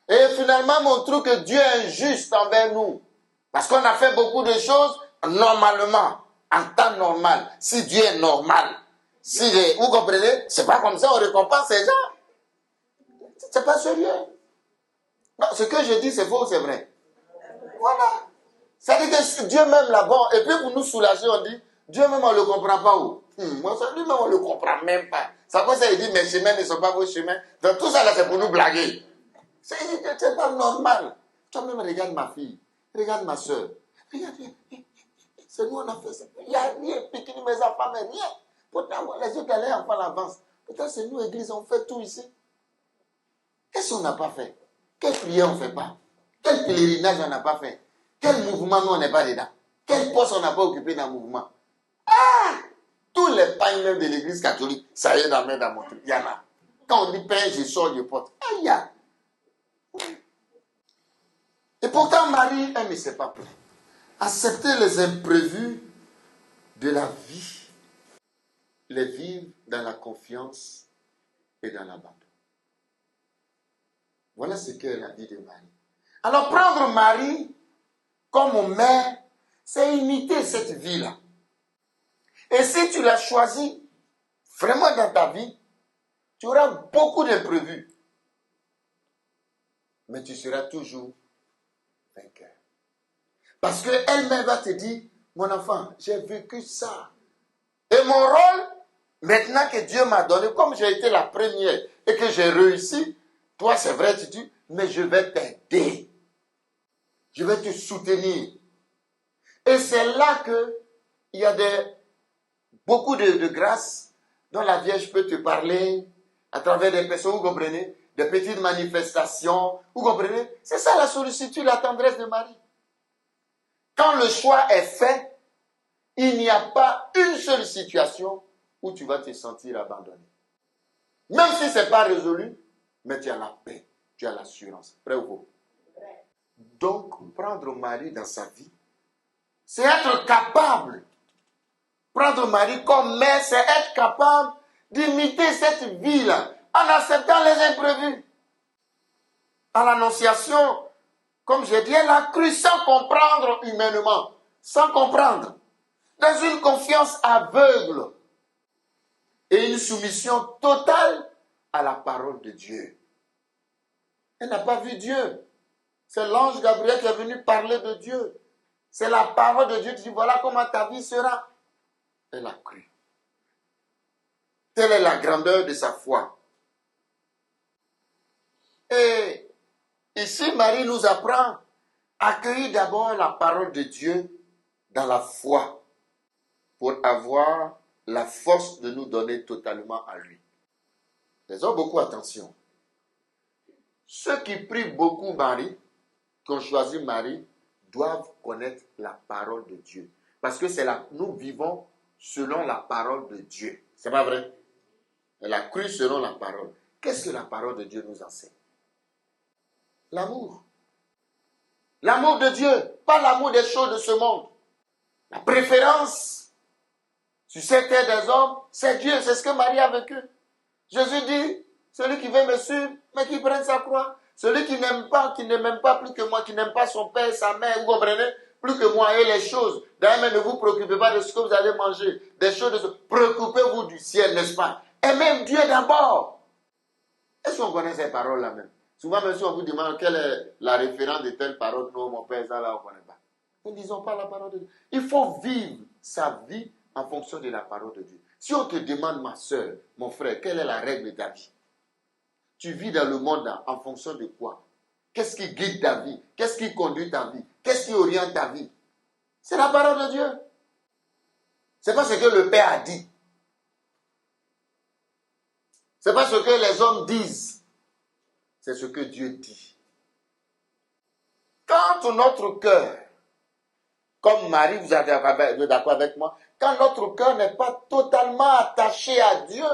Et finalement, on trouve que Dieu est injuste envers nous. Parce qu'on a fait beaucoup de choses normalement, en temps normal. Si Dieu est normal, vous comprenez, c'est pas comme ça, on récompense ces gens. C'est pas sérieux. Non, ce que je dis, c'est faux ou c'est vrai? Voilà. Ça veut dire que Dieu même là-bas, et puis pour nous soulager, on dit, Dieu même on ne le comprend pas où? Moi, lui-même on ne le comprend même pas. C'est pour ça qu'il dit, mes chemins ne sont pas vos chemins. Donc tout ça là, c'est pour nous blaguer. C'est pas normal. Toi-même, regarde ma fille, regarde ma soeur. Regarde, c'est nous on a fait ça. Il n'y a rien, piquer mes enfants, mais rien. Pourtant, les autres, les enfants l'avancent. Pourtant, c'est nous, église, on fait tout ici. Qu'est-ce qu'on n'a pas fait? Quelle prière on ne fait pas? Quel pèlerinage on n'a pas fait? Quel mouvement nous on n'est pas dedans? Quel poste on n'a pas occupé dans le mouvement? Ah! Tous les pains même de l'église catholique, ça y est dans mon truc. Il y en a. Quand on dit pain, je sors, je porte. Ah, il y a. Et pourtant, Marie, elle ne s'est pas plainte. Accepter les imprévus de la vie, les vivre dans la confiance et dans l'abandon. Voilà ce qu'elle a dit de Marie. Alors, prendre Marie comme mère, c'est imiter cette vie-là. Et si tu l'as choisie vraiment dans ta vie, tu auras beaucoup d'imprévus. Mais tu seras toujours vainqueur. Parce qu'elle-même va te dire, mon enfant, j'ai vécu ça. Et mon rôle, maintenant que Dieu m'a donné, comme j'ai été la première et que j'ai réussi, toi c'est vrai, tu dis, mais je vais t'aider. Je vais te soutenir. Et c'est là qu'il y a beaucoup de grâces dont la Vierge peut te parler à travers des personnes, vous comprenez, des petites manifestations, vous comprenez. C'est ça la sollicitude, la tendresse de Marie. Quand le choix est fait, il n'y a pas une seule situation où tu vas te sentir abandonné. Même si ce n'est pas résolu, mais tu as la paix, tu as l'assurance. Vrai ou faux? Donc, prendre Marie dans sa vie, c'est être capable. Prendre Marie comme mère, c'est être capable d'imiter cette vie-là en acceptant les imprévus. À l'Annonciation, comme je dis, elle a cru sans comprendre humainement. Sans comprendre. dans une confiance aveugle et une soumission totale à la parole de Dieu. Elle n'a pas vu Dieu. C'est l'ange Gabriel qui est venu parler de Dieu. C'est la parole de Dieu qui dit, voilà comment ta vie sera. Elle a cru. Telle est la grandeur de sa foi. Et ici, Marie nous apprend à accueillir d'abord la parole de Dieu dans la foi pour avoir la force de nous donner totalement à lui. Faisons beaucoup attention. Ceux qui prient beaucoup Marie, qui ont choisi Marie, doivent connaître la parole de Dieu. Parce que nous vivons selon la parole de Dieu. C'est pas vrai? Elle a cru selon la parole. Qu'est-ce que la parole de Dieu nous enseigne? L'amour. L'amour de Dieu, pas l'amour des choses de ce monde. La préférence sur cette terre des hommes, c'est Dieu, c'est ce que Marie a vécu. Jésus dit, celui qui veut me suivre, mais qui prenne sa croix. Celui qui n'aime pas, qui ne m'aime pas plus que moi, qui n'aime pas son père, sa mère, vous comprenez, plus que moi, et les choses. D'ailleurs, ne vous préoccupez pas de ce que vous allez manger, des choses de ce. Préoccupez-vous du ciel, n'est-ce pas? Et même Dieu d'abord. Est-ce qu'on connaît ces paroles-là même? Souvent, même si on vous demande quelle est la référence de telle parole, non, mon père, ça là, on ne connaît pas. Nous ne disons pas la parole de Dieu. Il faut vivre sa vie en fonction de la parole de Dieu. Si on te demande, ma soeur, mon frère, quelle est la règle de ta vie? Tu vis dans le monde là, en fonction de quoi? Qu'est-ce qui guide ta vie? Qu'est-ce qui conduit ta vie? Qu'est-ce qui oriente ta vie? C'est la parole de Dieu. C'est pas ce que le Père a dit. C'est pas ce que les hommes disent. C'est ce que Dieu dit. Quand notre cœur, comme Marie, vous êtes d'accord avec moi, quand notre cœur n'est pas totalement attaché à Dieu,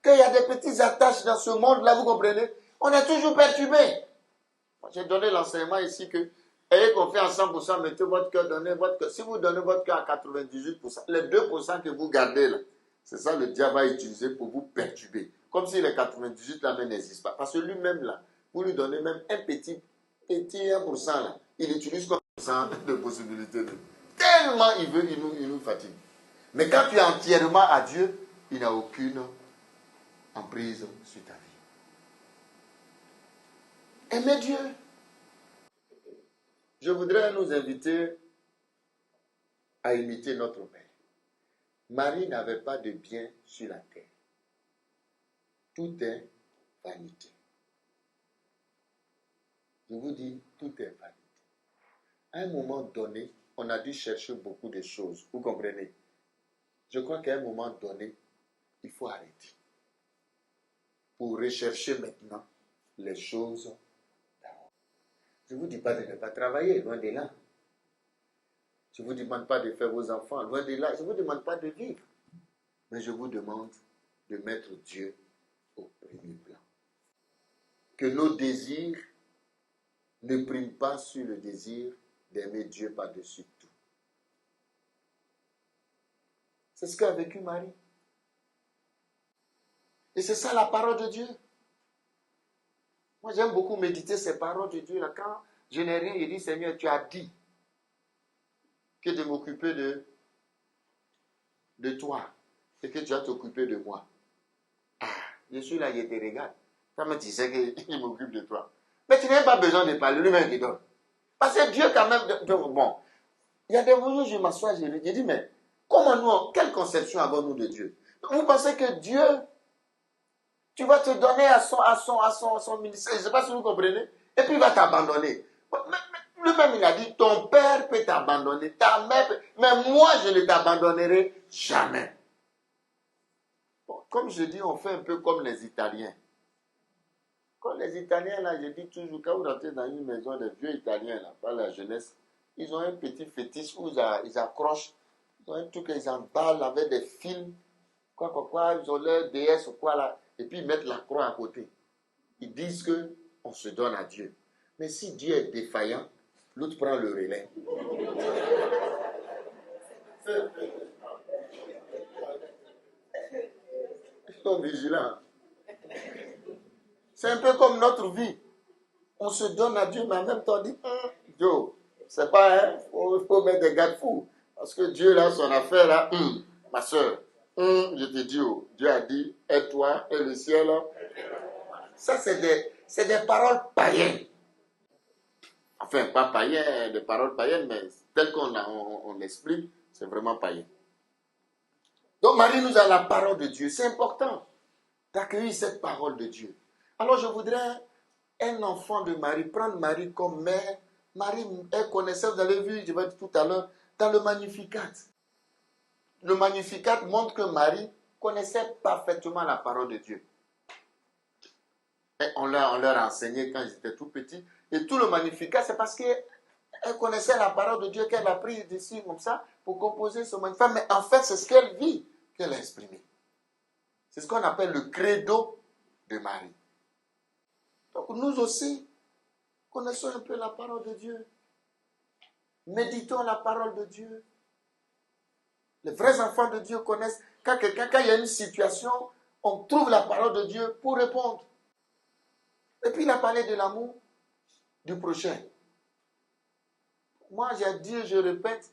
qu'il y a des petites attaches dans ce monde-là, vous comprenez, on est toujours perturbé. J'ai donné l'enseignement ici que, ayez confiance à 100%, mettez votre cœur, donnez votre cœur. Si vous donnez votre cœur à 98%, les 2% que vous gardez là, c'est ça le diable va utiliser pour vous perturber. Comme si les 98 là même n'existent pas. Parce que lui-même là, vous lui donnez même un petit 1% là, il utilise comme 1% de possibilités. Tellement il veut, il nous fatigue. Mais quand tu es entièrement à Dieu, il n'a aucune emprise sur ta vie. Aimez Dieu. Je voudrais nous inviter à imiter notre Père. Marie n'avait pas de bien sur la terre. Tout est vanité. Je vous dis, tout est vanité. À un moment donné, on a dû chercher beaucoup de choses. Vous comprenez? Je crois qu'à un moment donné, il faut arrêter. Pour rechercher maintenant les choses d'abord. Je ne vous dis pas de ne pas travailler, loin de là. Je ne vous demande pas de faire vos enfants, loin de là. Je ne vous demande pas de vivre. Mais je vous demande de mettre Dieu au premier plan. Que nos désirs ne priment pas sur le désir d'aimer Dieu par-dessus tout. C'est ce qu'a vécu Marie. Et c'est ça la parole de Dieu. Moi, j'aime beaucoup méditer ces paroles de Dieu. Là. Quand je n'ai rien, il dit, Seigneur, tu as dit que de m'occuper de toi et que tu vas t'occuper de moi. Ah, je suis là, je te regarde. Comment tu sais qu'il m'occupe de toi? Mais tu n'as pas besoin de parler, lui-même qui donne. Parce que Dieu, quand même, bon, il y a des jours, je m'assois, je dis, mais comment nous, quelle conception avons-nous de Dieu? Vous pensez que Dieu, tu vas te donner à son ministère, je ne sais pas si vous comprenez, et puis il va t'abandonner. Lui-même, il a dit, ton père peut t'abandonner, ta mère peut, mais moi, je ne t'abandonnerai jamais. Bon, comme je dis, on fait un peu comme les Italiens. Comme les Italiens, là, je dis toujours, quand vous rentrez dans une maison des vieux Italiens, là, par la jeunesse, ils ont un petit fétiche où ils accrochent, ils ont un truc qu'ils emballent avec des fils, quoi, ils ont leur déesse ou quoi, là, et puis ils mettent la croix à côté. Ils disent qu'on se donne à Dieu. Mais si Dieu est défaillant, l'autre prend le relais. Ils sont vigilants. C'est un peu comme notre vie. On se donne à Dieu, mais en même temps on dit, Dieu, c'est pas, il faut mettre des garde-fous. Parce que Dieu, là, son affaire, là, ma soeur, je te dis, Dieu a dit, et toi, et le ciel. Ça, c'est des paroles païennes. Enfin, pas païennes, des paroles païennes, mais telles on l'explique, c'est vraiment païen. Donc, Marie nous a la parole de Dieu. C'est important d'accueillir cette parole de Dieu. Alors, je voudrais un enfant de Marie, prendre Marie comme mère. Marie, elle connaissait, vous avez vu, je vais dire tout à l'heure, dans le Magnificat. Le Magnificat montre que Marie connaissait parfaitement la parole de Dieu. Et on leur a enseigné quand ils étaient tout petits. Et tout le Magnificat, c'est parce qu'elle connaissait la parole de Dieu qu'elle a pris d'ici comme ça pour composer ce Magnificat. Mais en fait, c'est ce qu'elle vit qu'elle a exprimé. C'est ce qu'on appelle le credo de Marie. Donc nous aussi, connaissons un peu la parole de Dieu. Méditons la parole de Dieu. Les vrais enfants de Dieu connaissent. Quand il y a une situation, on trouve la parole de Dieu pour répondre. Et puis il a parlé de l'amour du prochain. Moi, j'ai dit, je répète,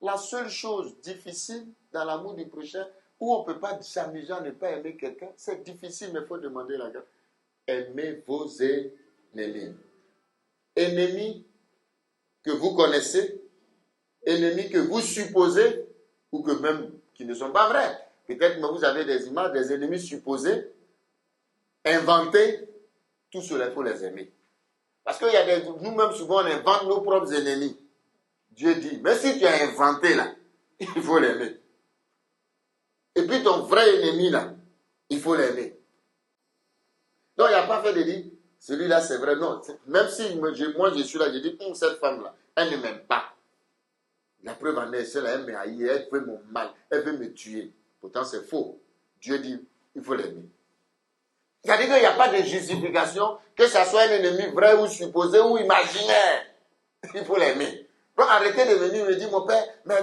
la seule chose difficile dans l'amour du prochain, où on ne peut pas s'amuser à ne pas aimer quelqu'un, c'est difficile, mais il faut demander la grâce. Aimez vos ennemis. Ennemis que vous connaissez, ennemis que vous supposez, ou que même qui ne sont pas vrais. Peut-être que vous avez des images, des ennemis supposés, inventés, tout cela, il faut les aimer. Parce que nous-mêmes, souvent, on invente nos propres ennemis. Dieu dit, mais si tu as inventé là, il faut l'aimer. Et puis ton vrai ennemi là, il faut l'aimer. Donc il n'y a pas fait de dire, celui-là c'est vrai. Non, même si moi je suis là, je dis, cette femme-là, elle ne m'aime pas. La preuve en est, celle-là, elle m'a haï, elle veut mon mal, elle veut me tuer. Pourtant c'est faux. Dieu dit, il faut l'aimer. C'est-à-dire qu'il n'y a pas de justification, que ce soit un ennemi vrai ou supposé ou imaginaire. Il faut l'aimer. Donc arrêtez de venir me dire, mon père, mais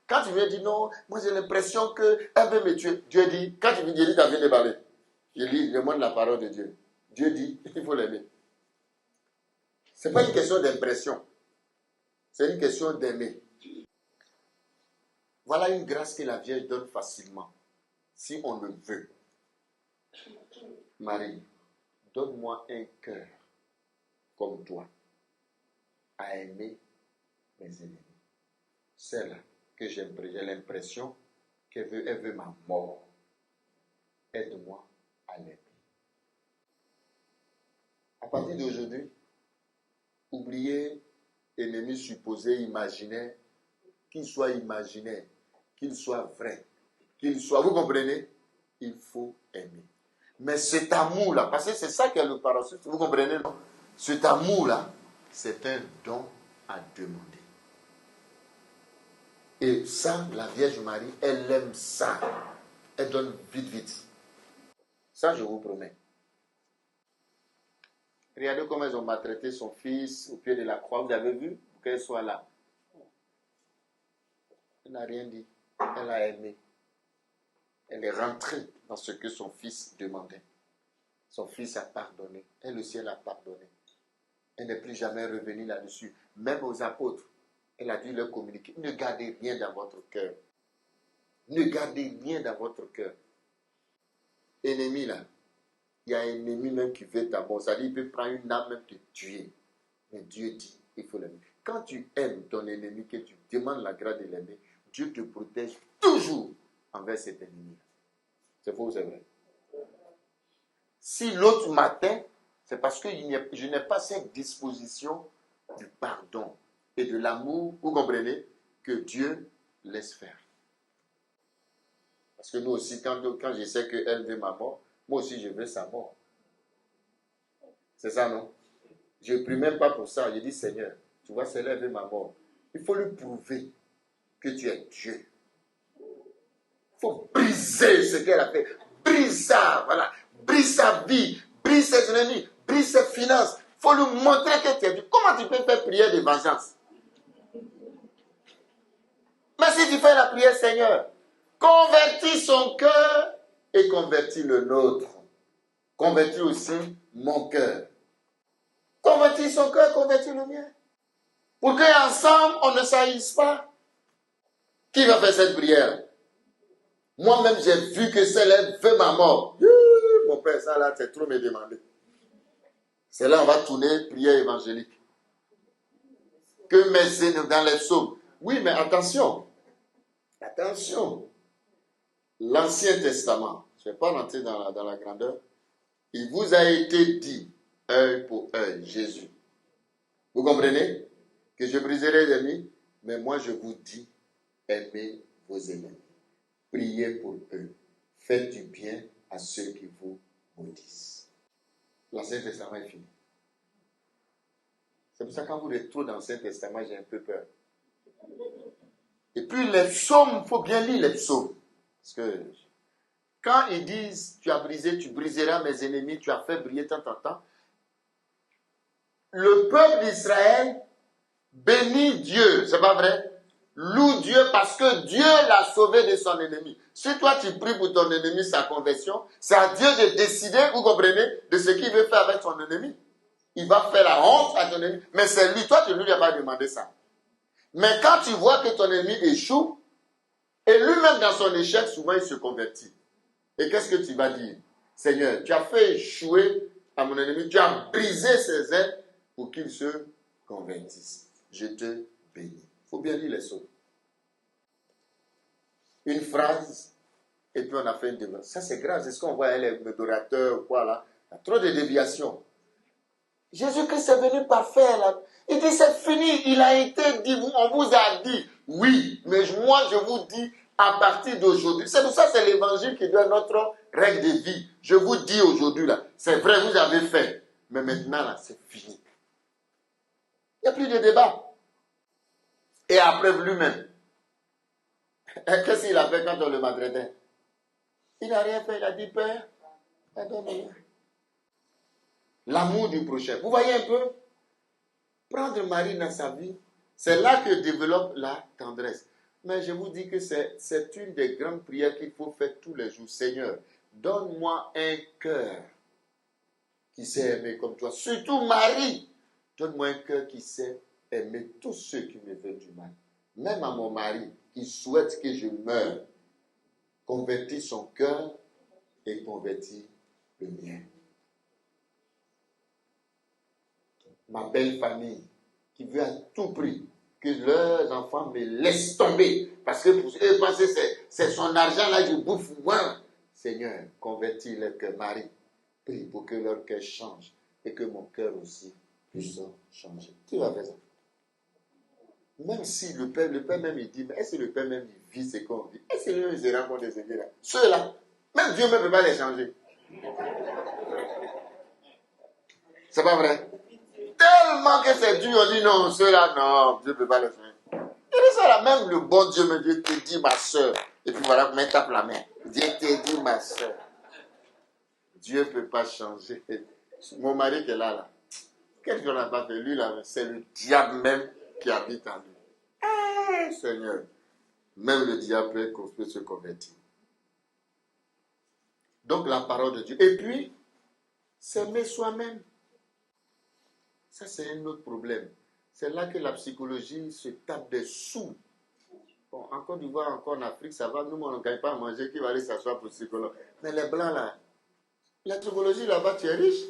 quand tu viens dire non, moi j'ai l'impression qu'elle veut me tuer. Dieu dit, quand tu viens dire, t'as fait déballer. Je lis, je demande la parole de Dieu. Dieu dit, il faut l'aimer. Ce n'est pas une question d'impression. C'est une question d'aimer. Voilà une grâce que la Vierge donne facilement, si on le veut. Marie, donne-moi un cœur comme toi, à aimer mes ennemis. Celle que j'ai l'impression qu'elle veut ma mort. Aide-moi à l'aimer. À partir d'aujourd'hui, oubliez ennemis supposés, imaginaires, qu'ils soient imaginaires, qu'ils soient vrais, qu'ils soient, vous comprenez? Il faut aimer. Mais cet amour-là, parce que c'est ça qu'est le paraclet, vous comprenez, non? Cet amour-là, c'est un don à demander. Et ça, la Vierge Marie, elle aime ça. Elle donne vite, vite. Ça, je vous promets. Regardez comment ils ont maltraité son fils au pied de la croix. Vous avez vu qu'elle soit là. Elle n'a rien dit. Elle a aimé. Elle est rentrée dans ce que son fils demandait. Son fils a pardonné. Et le ciel a pardonné. Elle n'est plus jamais revenue là-dessus. Même aux apôtres, elle a dû leur communiquer. Ne gardez rien dans votre cœur. Ne gardez rien dans votre cœur. Ennemi là. Il y a un ennemi même qui veut ta mort. Ça dit, il peut prendre une âme même te tuer. Mais Dieu dit, il faut l'aimer. Quand tu aimes ton ennemi, que tu demandes la grâce de l'aimer, Dieu te protège toujours envers cet ennemi. C'est faux ou c'est vrai? Si l'autre m'atteint, c'est parce que je n'ai pas cette disposition du pardon et de l'amour, vous comprenez, que Dieu laisse faire. Parce que nous aussi, quand je sais qu'elle veut ma mort, moi aussi je veux sa mort. C'est ça, non? Je ne prie même pas pour ça. Je dis, Seigneur, tu vois, celle-là veut ma mort. Il faut lui prouver que tu es Dieu. Il faut briser ce qu'elle a fait. Brise ça, voilà. Brise sa vie, brise ses ennemis, brise ses finances. Il faut lui montrer que tu es Dieu. Comment tu peux faire prière de vengeance? Mais si tu fais la prière, Seigneur, convertis son cœur et convertis le nôtre. Convertis aussi mon cœur. Convertis son cœur, convertis le mien. Pour qu'ensemble, on ne s'haïsse pas. Qui va faire cette prière? Moi-même, j'ai vu que celle-là veut ma mort. Mon père, ça là, c'est trop me demander. C'est là on va tourner prière évangélique. Que mes ennemis dans les psaumes. Oui, mais attention. Attention. L'Ancien Testament, je ne vais pas rentrer dans la grandeur, il vous a été dit, œil pour œil, Jésus. Vous comprenez? Que je briserai les ennemis, mais moi je vous dis, aimez vos ennemis. Priez pour eux. Faites du bien à ceux qui vous maudissent. L'Ancien Testament est fini. C'est pour ça que quand vous êtes trop dans l'Ancien Testament, j'ai un peu peur. Et puis les psaumes, il faut bien lire les psaumes. Parce que quand ils disent, tu as brisé, tu briseras mes ennemis, tu as fait briller tant. Le peuple d'Israël bénit Dieu, c'est pas vrai? Loue Dieu parce que Dieu l'a sauvé de son ennemi. Si toi tu pries pour ton ennemi sa conversion, c'est à Dieu de décider, vous comprenez, de ce qu'il veut faire avec son ennemi. Il va faire la honte à ton ennemi, mais c'est lui, toi tu ne lui as pas demandé ça. Mais quand tu vois que ton ennemi échoue, et lui-même dans son échec, souvent il se convertit. Et qu'est-ce que tu vas dire? Seigneur, tu as fait échouer à mon ennemi, tu as brisé ses ailes pour qu'il se convertisse. Je te bénis. Il faut bien lire les psaumes. Une phrase, et puis on a fait une démarche. Ça c'est grave, c'est ce qu'on voit les adorateurs ou quoi là. Il y a trop de déviations. Jésus-Christ est venu parfait là. Il dit c'est fini, il a été dit, on vous a dit. Oui, mais moi je vous dis à partir d'aujourd'hui. C'est pour ça que c'est l'évangile qui doit notre règle de vie. Je vous dis aujourd'hui là, c'est vrai, vous avez fait. Mais maintenant là, c'est fini. Il n'y a plus de débat. Et après lui-même, qu'est-ce qu'il a fait quand on le maltraitait? Il n'a rien fait, il a dit Père, pardonne-moi. L'amour du prochain. Vous voyez un peu? Prendre Marie dans sa vie, c'est là que développe la tendresse. Mais je vous dis que c'est une des grandes prières qu'il faut faire tous les jours. Seigneur, donne-moi un cœur qui sait aimer comme toi. Surtout Marie, donne-moi un cœur qui sait aimer tous ceux qui me veulent du mal. Même à mon mari, qui souhaite que je meure, convertis son cœur et convertis le mien. Ma belle famille, qui veut à tout prix que leurs enfants me laissent tomber, parce que pour eux, penser c'est son argent là, je bouffe moins. Seigneur, convertis leur cœur. Marie, prie pour que leur cœur change et que mon cœur aussi puisse changer. Tu vas faire ça. Même si le père même il dit, mais est-ce que le père même il vit ce qu'on vit? Est-ce que lui se rend compte de ce qu'il a? Ceux-là, même Dieu ne peut pas les changer. C'est pas vrai? Tellement que c'est dur, on dit non, ceux-là, non, Dieu ne peut pas les changer. Et de ça, là, même le bon Dieu me dit, te dit ma soeur. Et puis voilà, comment il tape la main. Dieu te dit ma soeur. Dieu ne peut pas changer. Mon mari qui est là, qu'est-ce qu'on n'a pas fait? Lui, là, c'est le diable même qui habite en lui. Eh, Seigneur, même le diable peut se convertir. Donc, la parole de Dieu. Et puis, s'aimer soi-même. Ça, c'est un autre problème. C'est là que la psychologie se tape des sous. Bon, en Côte d'Ivoire, encore en Afrique, ça va. Nous, on ne gagne pas à manger. Qui va aller s'asseoir pour le psychologue? Mais les Blancs, là, la psychologie, là-bas, tu es riche.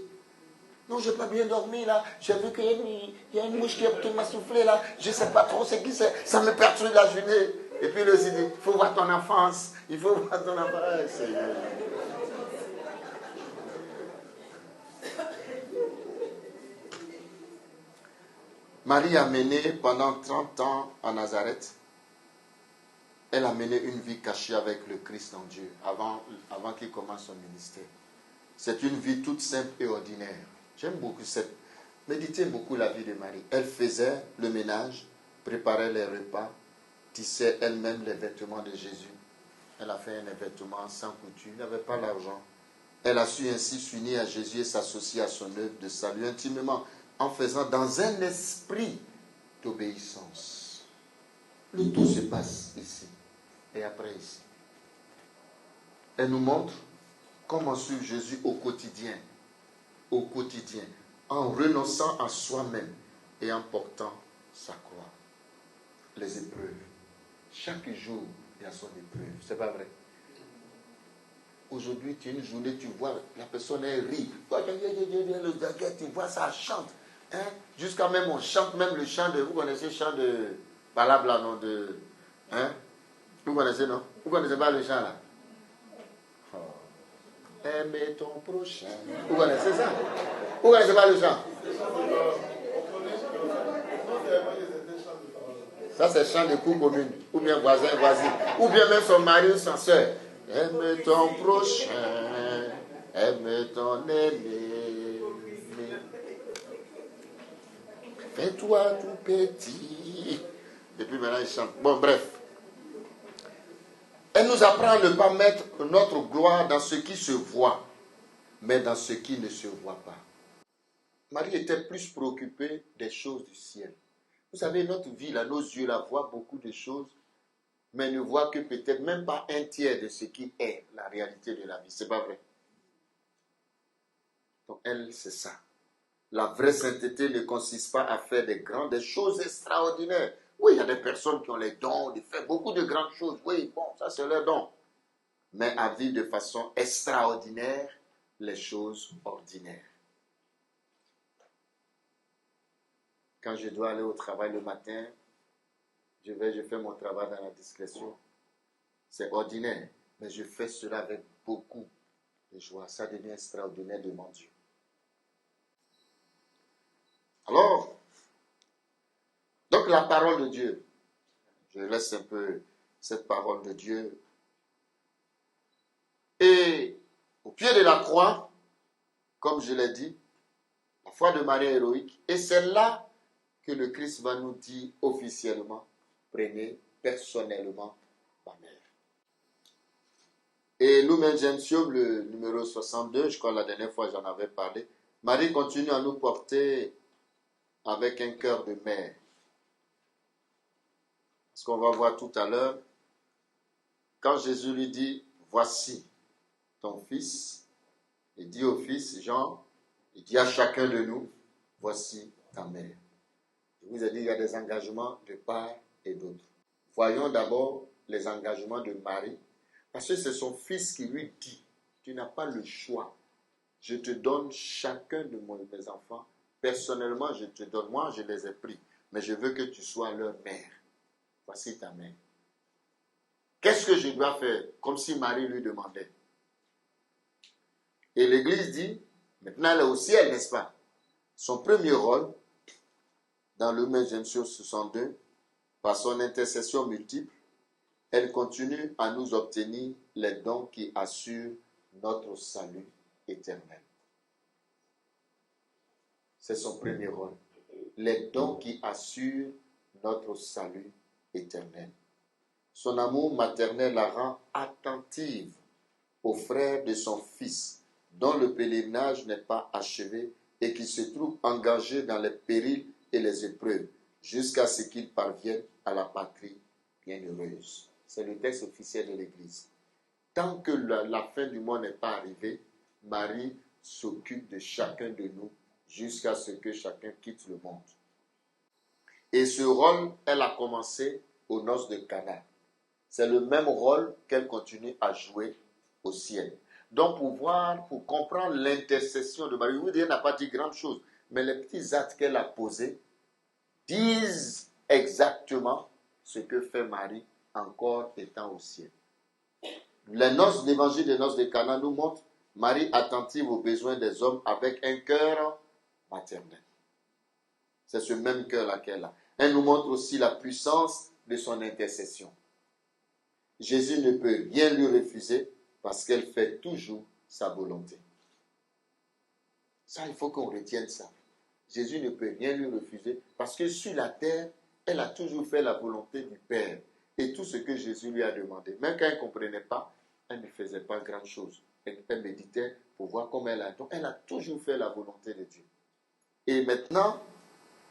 Non, je n'ai pas bien dormi, là. J'ai vu qu'il y a une mouche qui m'a soufflé, là. Je ne sais pas trop ce qui c'est. Ça me perturbe la journée. Et puis, le dit, il faut voir ton enfance. Il faut voir ton enfance. Seigneur. Marie a mené pendant 30 ans à Nazareth. Elle a mené une vie cachée avec le Christ en Dieu avant qu'il commence son ministère. C'est une vie toute simple et ordinaire. J'aime beaucoup méditez beaucoup la vie de Marie. Elle faisait le ménage, préparait les repas, tissait elle-même les vêtements de Jésus. Elle a fait un vêtement sans couture, elle n'avait pas l'argent. Elle a su ainsi s'unir à Jésus et s'associer à son œuvre de salut intimement, en faisant dans un esprit d'obéissance. Le tout se passe ici et après ici. Elle nous montre comment suivre Jésus au quotidien, en renonçant à soi-même et en portant sa croix. Les épreuves Chaque jour, il y a son épreuve. C'est pas vrai? Aujourd'hui, tu as une journée, tu vois, la personne elle rit. Tu vois, ça chante. Hein? Jusqu'à même, on chante même le chant de... Vous connaissez le chant de... Palabla, là, non? De... Hein? Vous connaissez, non? Vous connaissez pas le chant, là? Oh. Aime ton prochain. Vous connaissez ça? Vous connaissez pas le chant? Ça, c'est le chant de cour commune. Ou bien voisin, voisine. Ou bien même son mari ou son soeur. Aime ton prochain. Aime ton aimé. Fais-toi tout petit. Et puis maintenant, il chante. Bon, bref. Elle nous apprend à ne pas mettre notre gloire dans ce qui se voit, mais dans ce qui ne se voit pas. Marie était plus préoccupée des choses du ciel. Vous savez, notre vie, là, nos yeux, là, voient beaucoup de choses, mais ne voient que peut-être même pas un tiers de ce qui est la réalité de la vie. C'est pas vrai. Donc, elle, c'est ça. La vraie sainteté ne consiste pas à faire des choses extraordinaires. Oui, il y a des personnes qui ont les dons de faire beaucoup de grandes choses. Oui, bon, ça c'est leur don. Mais à vivre de façon extraordinaire les choses ordinaires. Quand je dois aller au travail le matin, je fais mon travail dans la discrétion. C'est ordinaire, mais je fais cela avec beaucoup de joie. Ça devient extraordinaire devant Dieu. Alors, donc la parole de Dieu, je laisse un peu cette parole de Dieu. Et au pied de la croix, comme je l'ai dit, la foi de Marie est héroïque. Et c'est là que le Christ va nous dire officiellement, prenez personnellement ma mère. Et Lumen Gentium, le numéro 62, je crois la dernière fois j'en avais parlé, Marie continue à nous porter avec un cœur de mère. Ce qu'on va voir tout à l'heure, quand Jésus lui dit, voici ton fils, il dit au fils Jean, il dit à chacun de nous, voici ta mère. Je vous ai dit, il y a des engagements de part et d'autre. Voyons d'abord les engagements de Marie, parce que c'est son fils qui lui dit, tu n'as pas le choix. Je te donne chacun de mes enfants. Personnellement, je te donne. Moi, je les ai pris. Mais je veux que tu sois leur mère. Voici ta mère. Qu'est-ce que je dois faire? Comme si Marie lui demandait. Et l'Église dit, maintenant elle est au ciel, n'est-ce pas? Son premier rôle, dans Lumen Gentium 62, par son intercession multiple, elle continue à nous obtenir les dons qui assurent notre salut éternel. C'est son premier rôle. Les dons qui assurent notre salut éternel. Son amour maternel la rend attentive aux frères de son fils, dont le pèlerinage n'est pas achevé et qui se trouve engagé dans les périls et les épreuves, jusqu'à ce qu'ils parviennent à la patrie bienheureuse. C'est le texte officiel de l'Église. Tant que la fin du monde n'est pas arrivée, Marie s'occupe de chacun de nous jusqu'à ce que chacun quitte le monde. Et ce rôle, elle a commencé aux noces de Cana. C'est le même rôle qu'elle continue à jouer au ciel. Donc pour comprendre l'intercession de Marie, vous dire, elle n'a pas dit grande chose, mais les petits actes qu'elle a posés disent exactement ce que fait Marie encore étant au ciel. L'évangile des noces de Cana nous montre Marie attentive aux besoins des hommes avec un cœur maternel. C'est ce même cœur-là qu'elle a. Elle nous montre aussi la puissance de son intercession. Jésus ne peut rien lui refuser parce qu'elle fait toujours sa volonté. Ça, il faut qu'on retienne ça. Jésus ne peut rien lui refuser parce que sur la terre, elle a toujours fait la volonté du Père. Et tout ce que Jésus lui a demandé, même quand elle ne comprenait pas, elle ne faisait pas grand chose. Elle méditait pour voir comment elle a. Donc, elle a toujours fait la volonté de Dieu. Et maintenant,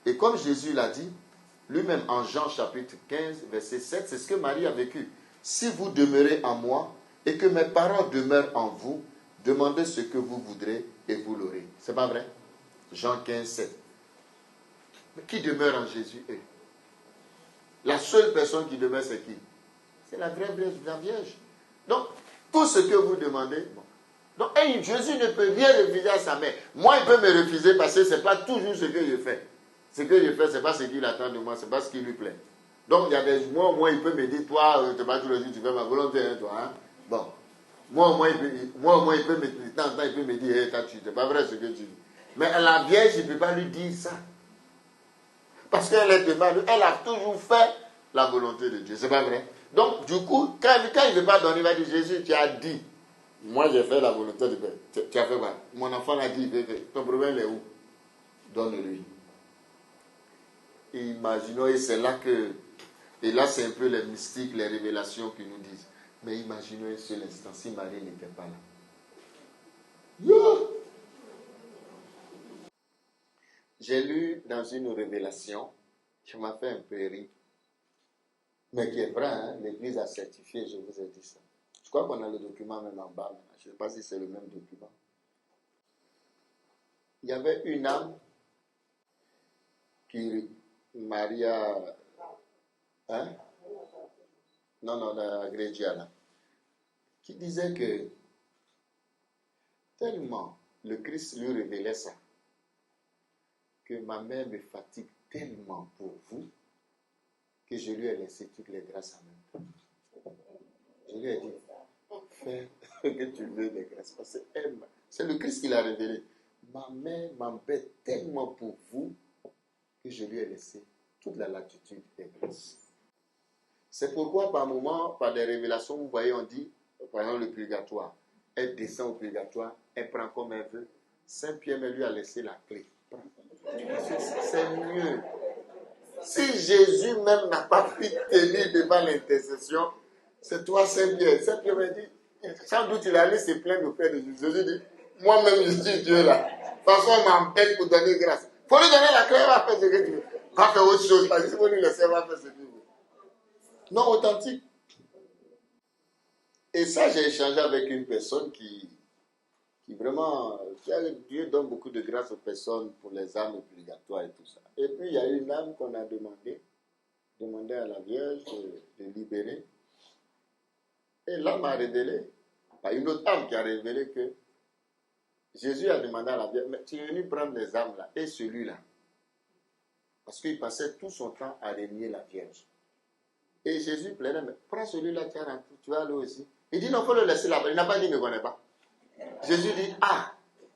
et comme Jésus l'a dit, lui-même en Jean chapitre 15, verset 7, c'est ce que Marie a vécu. Si vous demeurez en moi et que mes paroles demeurent en vous, demandez ce que vous voudrez et vous l'aurez. C'est pas vrai? Jean 15, 7. Mais qui demeure en Jésus? La seule personne qui demeure, c'est qui? C'est la vraie Vierge, la Vierge. Donc, tout ce que vous demandez, bon. Donc, Jésus ne peut rien refuser à sa mère. Moi, il peut me refuser parce que ce n'est pas toujours ce que je fais. Ce que je fais, ce n'est pas ce qu'il attend de moi, ce n'est pas ce qui lui plaît. Donc, il y a des mois, au moins, il peut me dire, toi, tu vas tous les jours, tu fais ma volonté, hein, toi. Hein? Bon. Moi, au moins, il peut me dire, de temps en temps, il peut me dire, hey, tu c'est pas vrai ce que tu dis. Mais à la Vierge, je ne peux pas lui dire ça. Parce qu'elle est demande, elle a toujours fait la volonté de Dieu. C'est pas vrai. Donc, du coup, quand il ne veut pas donner, il va dire, Jésus, tu as dit, moi j'ai fait la volonté de Dieu. Tu as fait quoi? Mon enfant a dit, ton problème est où? Donne-lui. Et imaginons, et c'est là que, et là c'est un peu les mystiques, les révélations qui nous disent, mais imaginons un seul instant, si Marie n'était pas là. Yo! J'ai lu dans une révélation qui m'a fait un peu rire, mais qui est vrai, hein? L'Église a certifié, je vous ai dit ça. Je crois qu'on a le document même en bas. Je ne sais pas si c'est le même document. Il y avait une âme qui, Maria, hein? Non, la Grégiana, qui disait que tellement le Christ lui révélait ça, que ma mère me fatigue tellement pour vous, que je lui ai laissé toutes les grâces en même temps. Je lui ai dit, fais ce que tu veux des grâces. Parce que c'est le Christ qui l'a révélé. Ma mère m'embête tellement pour vous que je lui ai laissé toute la latitude des grâces. C'est pourquoi par moments, par des révélations, vous voyez, on dit, par exemple, le purgatoire. Elle descend au purgatoire, elle prend comme elle veut. Saint-Pierre lui a laissé la clé. C'est mieux. Si Jésus même n'a pas pu tenir devant l'intercession, c'est toi Saint-Pierre. Saint-Pierre m'a dit, sans doute il allait se plaindre auprès de Jésus. Jésus dit, moi-même je suis Dieu là. De toute façon, on m'empêche pour donner grâce. Il faut lui donner la clé, il va faire ce que tu veux. Va faire autre chose. Parce qu'il faut lui laisser, il va faire ce qu'il veut. Non authentique. Et ça, j'ai échangé avec une personne qui vraiment, Dieu donne beaucoup de grâce aux personnes pour les âmes obligatoires et tout ça. Et puis, il y a une âme qu'on a demandé à la Vierge de libérer. Et l'âme a révélé, une autre âme qui a révélé que Jésus a demandé à la Vierge, mais tu es venu prendre les âmes là, et celui-là. Parce qu'il passait tout son temps à régner la Vierge. Et Jésus plaignait, mais prends celui-là, tu vas aller aussi. Il dit, non, il faut le laisser là-bas. Il n'a pas dit, il ne me connaît pas. Jésus dit, ah,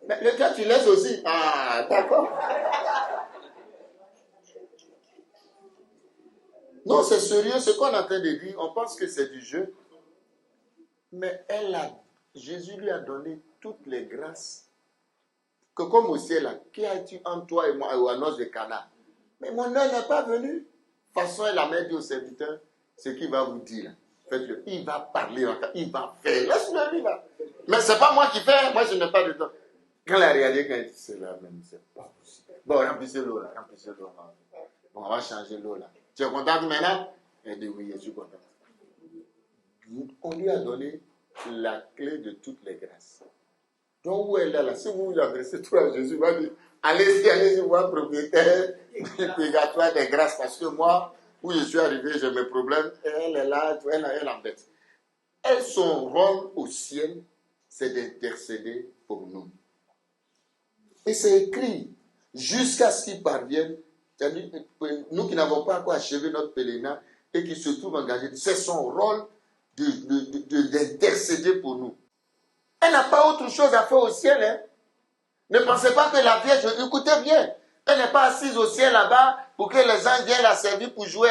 mais le gars, tu laisses aussi. Ah, d'accord. Non, c'est sérieux, ce qu'on est en train de dire, on pense que c'est du jeu. Mais Jésus lui a donné toutes les grâces. Que comme au ciel, là, qui as-tu en toi et moi, ou à noce de Cana? Mais mon heure n'est pas venue. De toute façon, elle a même dit au serviteur, ce qu'il va vous dire, faites-le. Il va parler, il va faire. Laisse-le, lui, là. Mais c'est pas moi qui fais, moi je n'ai pas de temps. Quand elle a regardé, quand elle dit, c'est là même, c'est pas possible. Bon, remplissez l'eau là, remplissez l'eau là. Bon, on va changer l'eau là. Tu es contente maintenant? Elle dit, oui, je suis contente. On lui a donné la clé de toutes les grâces. Donc, où elle est là, si vous vous adressez tout à Jésus, il va dire, allez-y, voir propriétaire du purgatoire des grâces, parce que moi, où je suis arrivé, j'ai mes problèmes, et elle est là, elle embête. Elle, son rôle au ciel, c'est d'intercéder pour nous. Et c'est écrit, jusqu'à ce qu'ils parviennent, nous qui n'avons pas encore achevé notre pèlerinage, et qui se trouvent engagés, c'est son rôle d'intercéder pour nous. Elle n'a pas autre chose à faire au ciel. Hein. Ne pensez pas que la Vierge, écoutez bien, elle n'est pas assise au ciel là-bas pour que les anges viennent la servir pour jouer,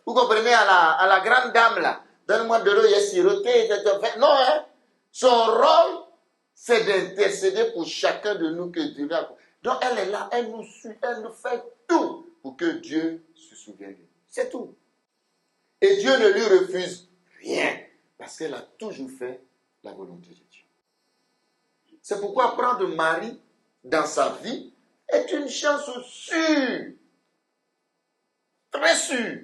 vous comprenez, à la grande dame là. Donne-moi de l'eau, il est siroté. Non, hein. Son rôle, c'est d'intercéder pour chacun de nous que Dieu a. Donc elle est là, elle nous suit, elle nous fait tout pour que Dieu se souvienne de nous. C'est tout. Et Dieu ne lui refuse rien, parce qu'elle a toujours fait la volonté de Dieu. C'est pourquoi prendre Marie dans sa vie est une chance sûre, très sûre,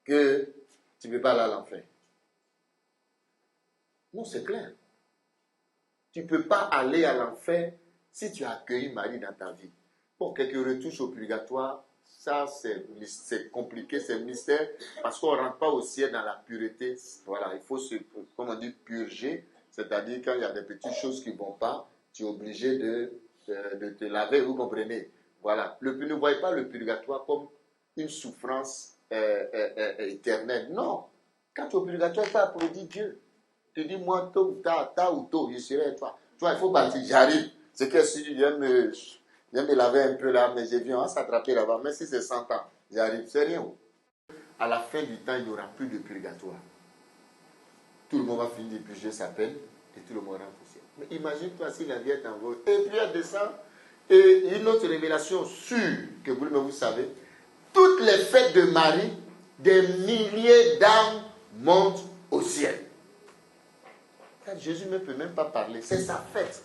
que tu ne peux pas aller à l'enfer. Non, c'est clair. Tu ne peux pas aller à l'enfer si tu as accueilli Marie dans ta vie. Pour quelques retouches au purgatoire, Ça, c'est compliqué, c'est mystère, parce qu'on ne rentre pas au ciel dans la pureté. Voilà, il faut se, comme on dit, purger, c'est-à-dire quand il y a des petites choses qui ne vont pas, tu es obligé de te laver, vous comprenez. Voilà, ne voyez pas le purgatoire comme une souffrance éternelle. Non, quand tu es au purgatoire, tu applaudis Dieu. Tu dis, moi, tôt ou tôt, je serai avec toi. Tu vois, il faut partir, j'arrive. C'est que si je viens me laver un peu là, mais je viens s'attraper là-bas. Mais si c'est 100 ans, j'arrive, c'est rien. À la fin du temps, il n'y aura plus de purgatoire. Tout le monde va finir de purger sa peine et tout le monde rentre au ciel. Mais imagine-toi si la vie est en vol. Et puis elle descend. Et une autre révélation sûre que vous savez, toutes les fêtes de Marie, des milliers d'âmes montent au ciel. Jésus ne peut même pas parler. C'est sa fête.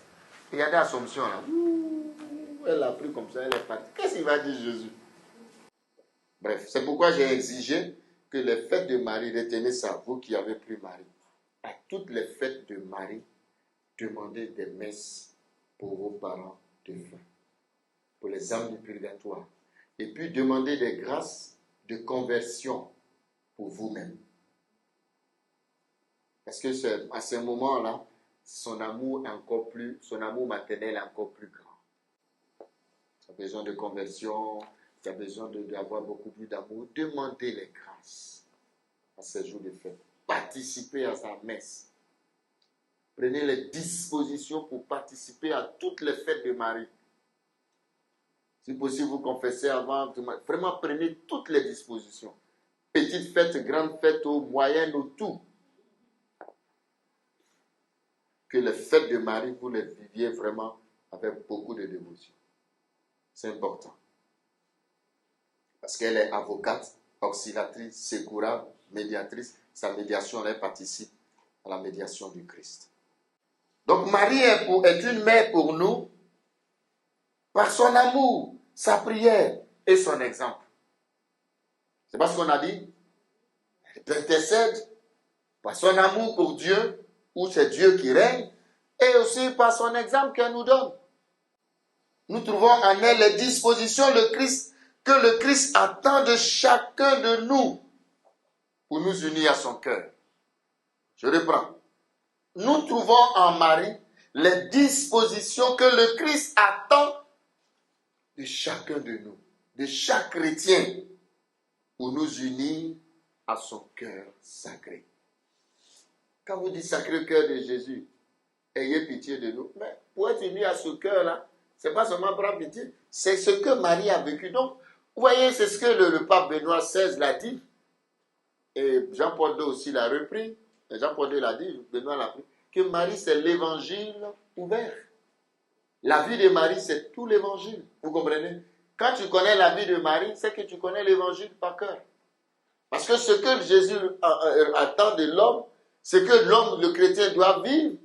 Regardez l'Assomption là. Elle a pris comme ça, elle est partie. Qu'est-ce qu'il va dire Jésus? Bref, c'est pourquoi j'ai exigé que les fêtes de Marie, retenez ça, vous qui avez pris Marie, à toutes les fêtes de Marie, demandez des messes pour vos parents défunts, pour les âmes du purgatoire. Et puis demandez des grâces de conversion pour vous-même. Parce que à ce moment-là, son amour maternel est encore plus grand. Tu as besoin de conversion, tu as besoin d'avoir beaucoup plus d'amour. Demandez les grâces à ces jours de fête. Participez à sa messe. Prenez les dispositions pour participer à toutes les fêtes de Marie. Si possible, vous confessez avant. Vraiment, prenez toutes les dispositions. Petites fêtes, grandes fêtes, moyennes, tout. Que les fêtes de Marie, vous les viviez vraiment avec beaucoup de dévotion. C'est important. Parce qu'elle est avocate, auxiliatrice, secourable, médiatrice. Sa médiation, elle participe à la médiation du Christ. Donc Marie est une mère pour nous par son amour, sa prière et son exemple. C'est pas ce qu'on a dit. Elle intercède par son amour pour Dieu, où c'est Dieu qui règne, et aussi par son exemple qu'elle nous donne. Nous trouvons en elle les dispositions que le Christ attend de chacun de nous pour nous unir à son cœur. Je reprends. Nous trouvons en Marie les dispositions que le Christ attend de chacun de nous, de chaque chrétien, pour nous unir à son cœur sacré. Quand vous dites Sacré-Cœur de Jésus, ayez pitié de nous. Mais pour être unis à ce cœur-là, ce n'est pas seulement prendre pitié, c'est ce que Marie a vécu. Donc, vous voyez, c'est ce que le pape Benoît XVI l'a dit. Et Jean-Paul II aussi l'a repris. Et Jean-Paul II l'a dit, Benoît l'a pris. Que Marie, c'est l'évangile ouvert. La vie de Marie, c'est tout l'évangile. Vous comprenez? Quand tu connais la vie de Marie, c'est que tu connais l'évangile par cœur. Parce que ce que Jésus attend de l'homme, ce que l'homme, le chrétien, doit vivre,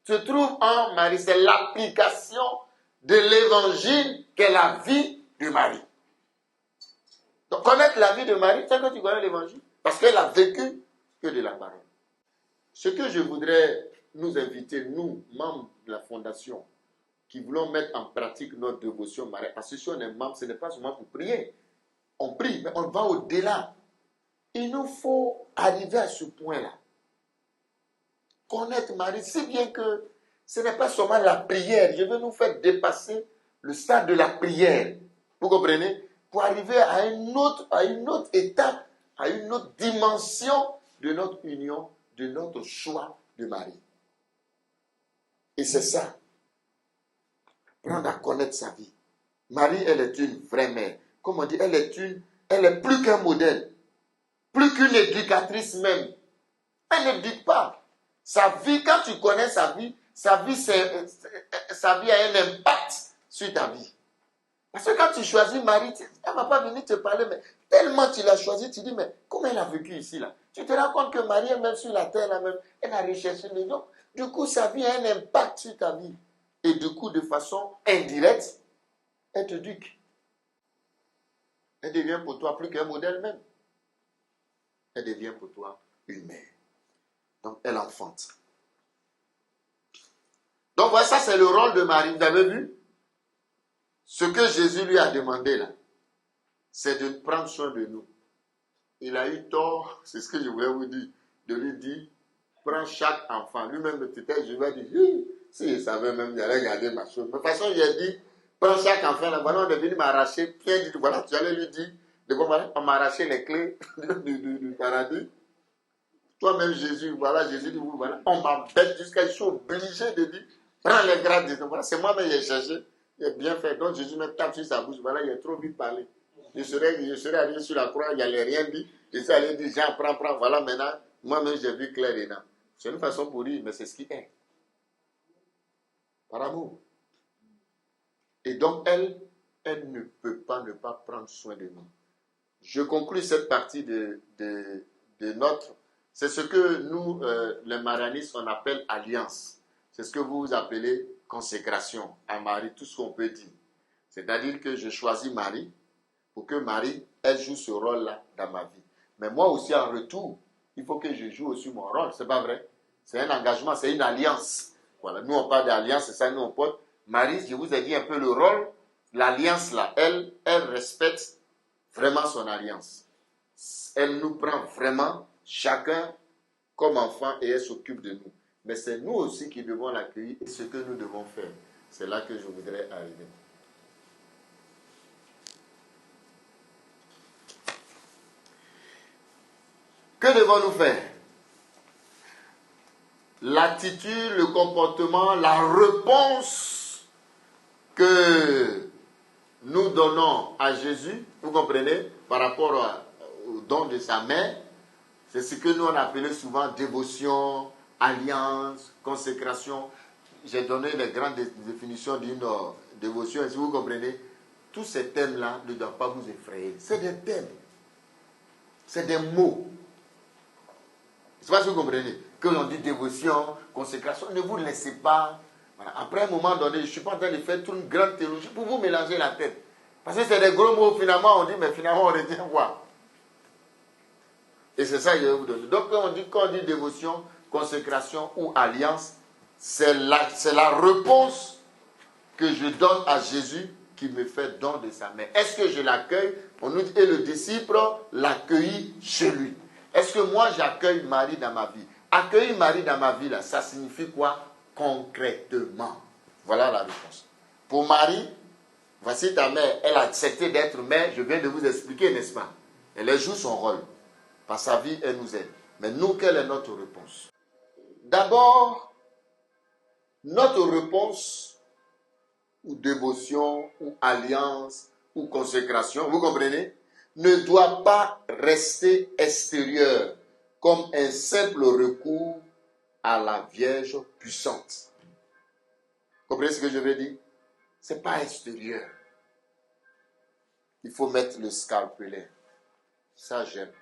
se trouve en Marie. C'est l'application de l'évangile qu'est la vie de Marie. Donc, connaître la vie de Marie, c'est que tu connais l'évangile. Parce qu'elle a vécu que de la parole. Ce que je voudrais nous inviter, nous, membres de la Fondation, qui voulons mettre en pratique notre dévotion mariale, parce que si on est membre, ce n'est pas seulement pour prier. On prie, mais on va au-delà. Il nous faut arriver à ce point-là. Connaître Marie, si bien que ce n'est pas seulement la prière. Je veux nous faire dépasser le stade de la prière. Vous comprenez? Pour arriver à une autre étape, à une autre dimension de notre union, de notre choix de Marie. Et c'est ça. Apprendre à connaître sa vie. Marie, elle est une vraie mère. Comme on dit, elle est plus qu'un modèle. Plus qu'une éducatrice même. Elle n'éduque pas. Sa vie, quand tu connais sa vie a un impact sur ta vie. Parce que quand tu choisis Marie, elle ne va pas venir te parler, mais tellement tu l'as choisi, tu dis, mais comment elle a vécu ici là? Tu te rends compte que Marie est même sur la terre là même, elle a recherché les gens. Du coup, sa vie a un impact sur ta vie. Et du coup, de façon indirecte, elle t'éduque. Elle devient pour toi plus qu'un modèle même. Elle devient pour toi une mère. Donc, elle enfante. Donc, voilà, ça c'est le rôle de Marie. Vous avez vu? Ce que Jésus lui a demandé là. c'est de prendre soin de nous. Il a eu tort, c'est ce que je voulais vous dire, de lui dire, prends chaque enfant. Lui-même, peut-être, je vais dire, si il savait même, il allait garder ma chose. De toute façon, il a dit, prends chaque enfant. Là, voilà, on est venu m'arracher. Pierre dit, voilà, tu allais lui dire, de bon, voilà, on m'a arraché les clés du paradis. Toi-même, Jésus, voilà, Jésus dit, voilà, on m'embête jusqu'à, je suis obligé de dire, prends les grades. Voilà, c'est moi-même qui ai cherché. Il a bien fait. Donc, Jésus me tape sur sa bouche. Voilà, il a trop vite parlé. Je serais allé sur la croix, il n'allait rien dit. Je suis allé dire, Jean, prends. Voilà, maintenant, moi-même, j'ai vu clair dedans. C'est une façon pour dire, mais c'est ce qui est. Par amour. Et donc, elle ne peut pas ne pas prendre soin de nous. Je conclus cette partie de notre... C'est ce que nous, les marianistes, on appelle alliance. C'est ce que vous appelez consécration à Marie, tout ce qu'on peut dire. C'est-à-dire que je choisis Marie pour que Marie, elle joue ce rôle-là dans ma vie. Mais moi aussi, en retour, il faut que je joue aussi mon rôle. C'est pas vrai? C'est un engagement, c'est une alliance. Voilà, nous on parle d'alliance, c'est ça, nous on porte. Marie, je vous ai dit un peu le rôle. L'alliance là, elle respecte vraiment son alliance. Elle nous prend vraiment chacun comme enfant et elle s'occupe de nous. Mais c'est nous aussi qui devons l'accueillir et ce que nous devons faire. C'est là que je voudrais arriver. Que devons-nous faire? L'attitude, le comportement, la réponse que nous donnons à Jésus, vous comprenez, par rapport au don de sa mère, c'est ce que nous on appelait souvent dévotion, alliance, consécration. J'ai donné les grandes définitions d'une dévotion, et si vous comprenez, tous ces thèmes-là ne doivent pas vous effrayer. C'est des thèmes, c'est des mots. C'est pas ce que vous comprenez. Que l'on dit dévotion, consécration, ne vous laissez pas. Voilà. Après un moment donné, je ne suis pas en train de faire toute une grande théologie pour vous mélanger la tête. Parce que c'est des gros mots, finalement, on dit, mais finalement, on retient quoi? Et c'est ça que je vais vous donner. Donc, quand on dit dévotion, consécration ou alliance, c'est la réponse que je donne à Jésus qui me fait don de sa mère. Est-ce que je l'accueille? On nous dit, et le disciple l'accueille chez lui. Est-ce que moi j'accueille Marie dans ma vie? Accueillir Marie dans ma vie, là, ça signifie quoi concrètement? Voilà la réponse. Pour Marie, voici ta mère, elle a accepté d'être mère, je viens de vous expliquer, n'est-ce pas? Elle joue son rôle. Par sa vie, elle nous aide. Mais nous, quelle est notre réponse? D'abord, notre réponse, ou dévotion, ou alliance, ou consécration, vous comprenez, ne doit pas rester extérieure, comme un simple recours à la Vierge puissante. Vous comprenez ce que je veux dire? Ce n'est pas extérieur. Il faut mettre le scalpel. Ça, j'aime.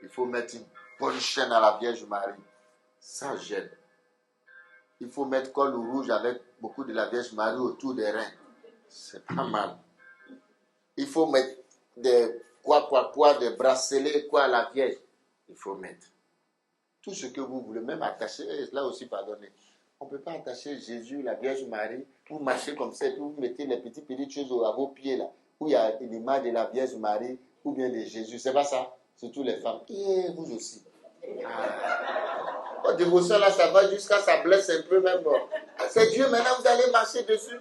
Il faut mettre une bonne chaîne à la Vierge Marie. Ça, j'aime. Il faut mettre col rouge avec beaucoup de la Vierge Marie autour des reins. C'est pas mal. Il faut mettre des des bracelets, à la Vierge. Il faut mettre. Tout ce que vous voulez, même attacher, là aussi, pardonnez. On ne peut pas attacher Jésus, la Vierge Marie, vous marchez comme ça, puis vous mettez les petites choses à vos pieds, là, où il y a une image de la Vierge Marie, ou bien de Jésus. C'est pas ça? Surtout les femmes. Et vous aussi. Votre dévotion, là, ça va jusqu'à ça blesse un peu même. C'est Dieu, maintenant, vous allez marcher dessus.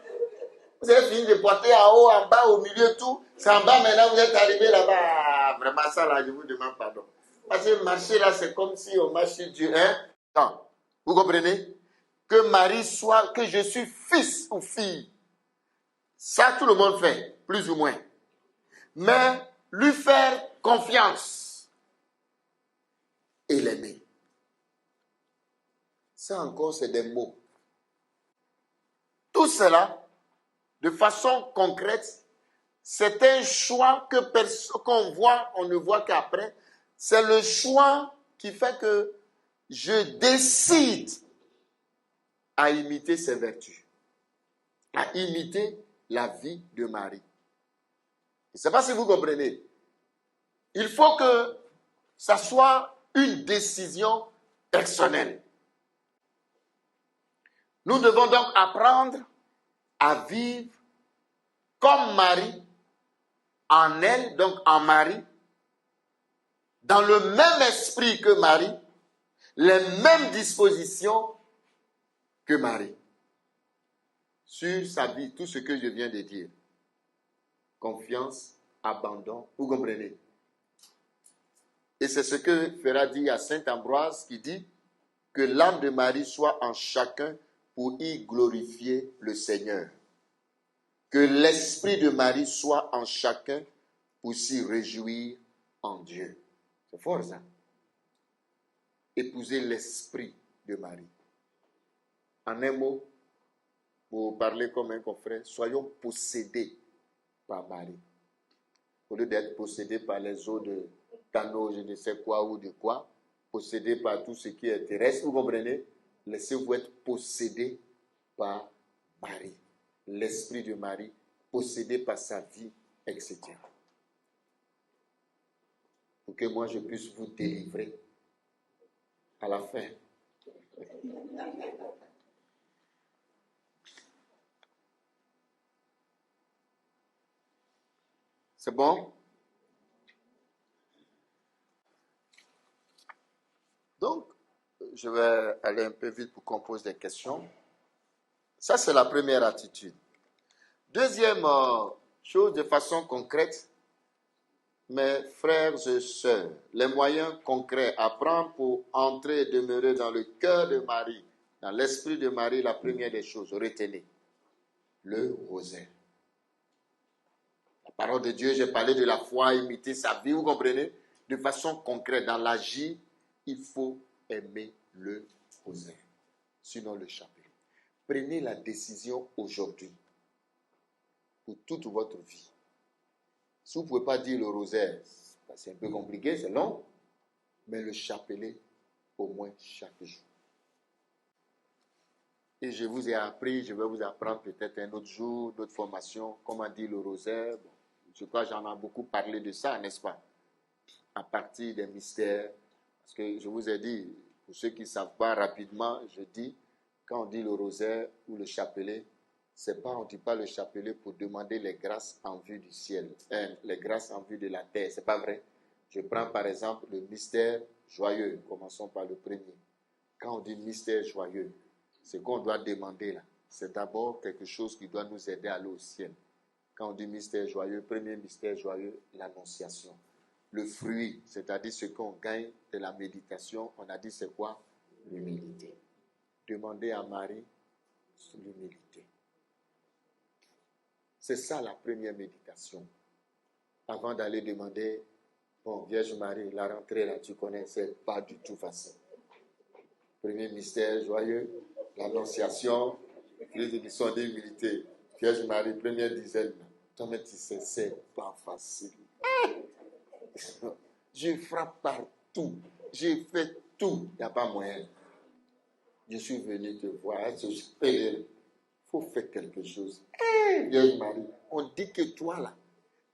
Vous avez fini de porter en haut, en bas, au milieu, tout. C'est en bas, maintenant, vous êtes arrivé là-bas. Vraiment, ça, là, je vous demande pardon. Parce que marcher, là, c'est comme si on marche sur Dieu. Hein? Non. Vous comprenez? Que Marie soit, que je suis fils ou fille. Ça, tout le monde fait, plus ou moins. Mais lui faire confiance et l'aimer. Ça encore, c'est des mots. Tout cela, de façon concrète, c'est un choix qu'on voit, on ne voit qu'après. C'est le choix qui fait que je décide à imiter ses vertus, à imiter la vie de Marie. Je ne sais pas si vous comprenez. Il faut que ça soit une décision personnelle. Nous devons donc apprendre à vivre comme Marie en elle, donc en Marie, dans le même esprit que Marie, les mêmes dispositions que Marie, sur sa vie, tout ce que je viens de dire. Confiance, abandon, vous comprenez? Et c'est ce que fera dire à saint Ambroise qui dit que l'âme de Marie soit en chacun pour y glorifier le Seigneur. Que l'esprit de Marie soit en chacun pour s'y réjouir en Dieu. C'est fort ça. Épouser l'esprit de Marie. En un mot, pour parler comme un confrère, soyons possédés par Marie. Au lieu d'être possédés par les eaux de canaux, je ne sais quoi ou de quoi, possédés par tout ce qui est terrestre, vous comprenez? Laissez-vous être possédés par Marie. L'esprit de Marie, possédé par sa vie, etc. Pour que moi je puisse vous délivrer à la fin. C'est bon? Donc, je vais aller un peu vite pour qu'on pose des questions. Ça, c'est la première attitude. Deuxième chose, de façon concrète, mes frères et sœurs, les moyens concrets à prendre pour entrer et demeurer dans le cœur de Marie, dans l'esprit de Marie, la première des choses, retenez, le rosaire. La parole de Dieu, j'ai parlé de la foi, imiter sa vie, vous comprenez? De façon concrète, dans l'agir, il faut aimer le rosaire, sinon le chapelet. Prenez la décision aujourd'hui, pour toute votre vie. Si vous ne pouvez pas dire le rosaire, c'est un peu compliqué, c'est long, mais le chapelet, au moins chaque jour. Et je vous ai appris, je vais vous apprendre peut-être un autre jour, d'autres formations, comment dire le rosaire. Bon, je crois que j'en ai beaucoup parlé de ça, n'est-ce pas? À partir des mystères. Parce que je vous ai dit, pour ceux qui ne savent pas rapidement, je dis, quand on dit le rosaire ou le chapelet, on ne dit pas le chapelet pour demander les grâces en vue du ciel, les grâces en vue de la terre, c'est pas vrai. Je prends par exemple le mystère joyeux, commençons par le premier. Quand on dit mystère joyeux, ce qu'on doit demander là, c'est d'abord quelque chose qui doit nous aider à aller au ciel. Quand on dit mystère joyeux, premier mystère joyeux, l'annonciation. Le fruit, c'est-à-dire ce qu'on gagne de la méditation, on a dit c'est quoi? L'humilité. Demandez à Marie l'humilité. C'est ça la première méditation. Avant d'aller demander, bon, Vierge Marie, la rentrée là, tu connais, c'est pas du tout facile. Premier mystère joyeux, l'annonciation, l'édition d'humilité. Vierge Marie, première dizaine. Toi-même, tu sais, c'est pas facile. Je frappe partout. J'ai fait tout. Il n'y a pas moyen. Je suis venu te voir. Il faut faire quelque chose. Vierge Marie, on dit que toi, là,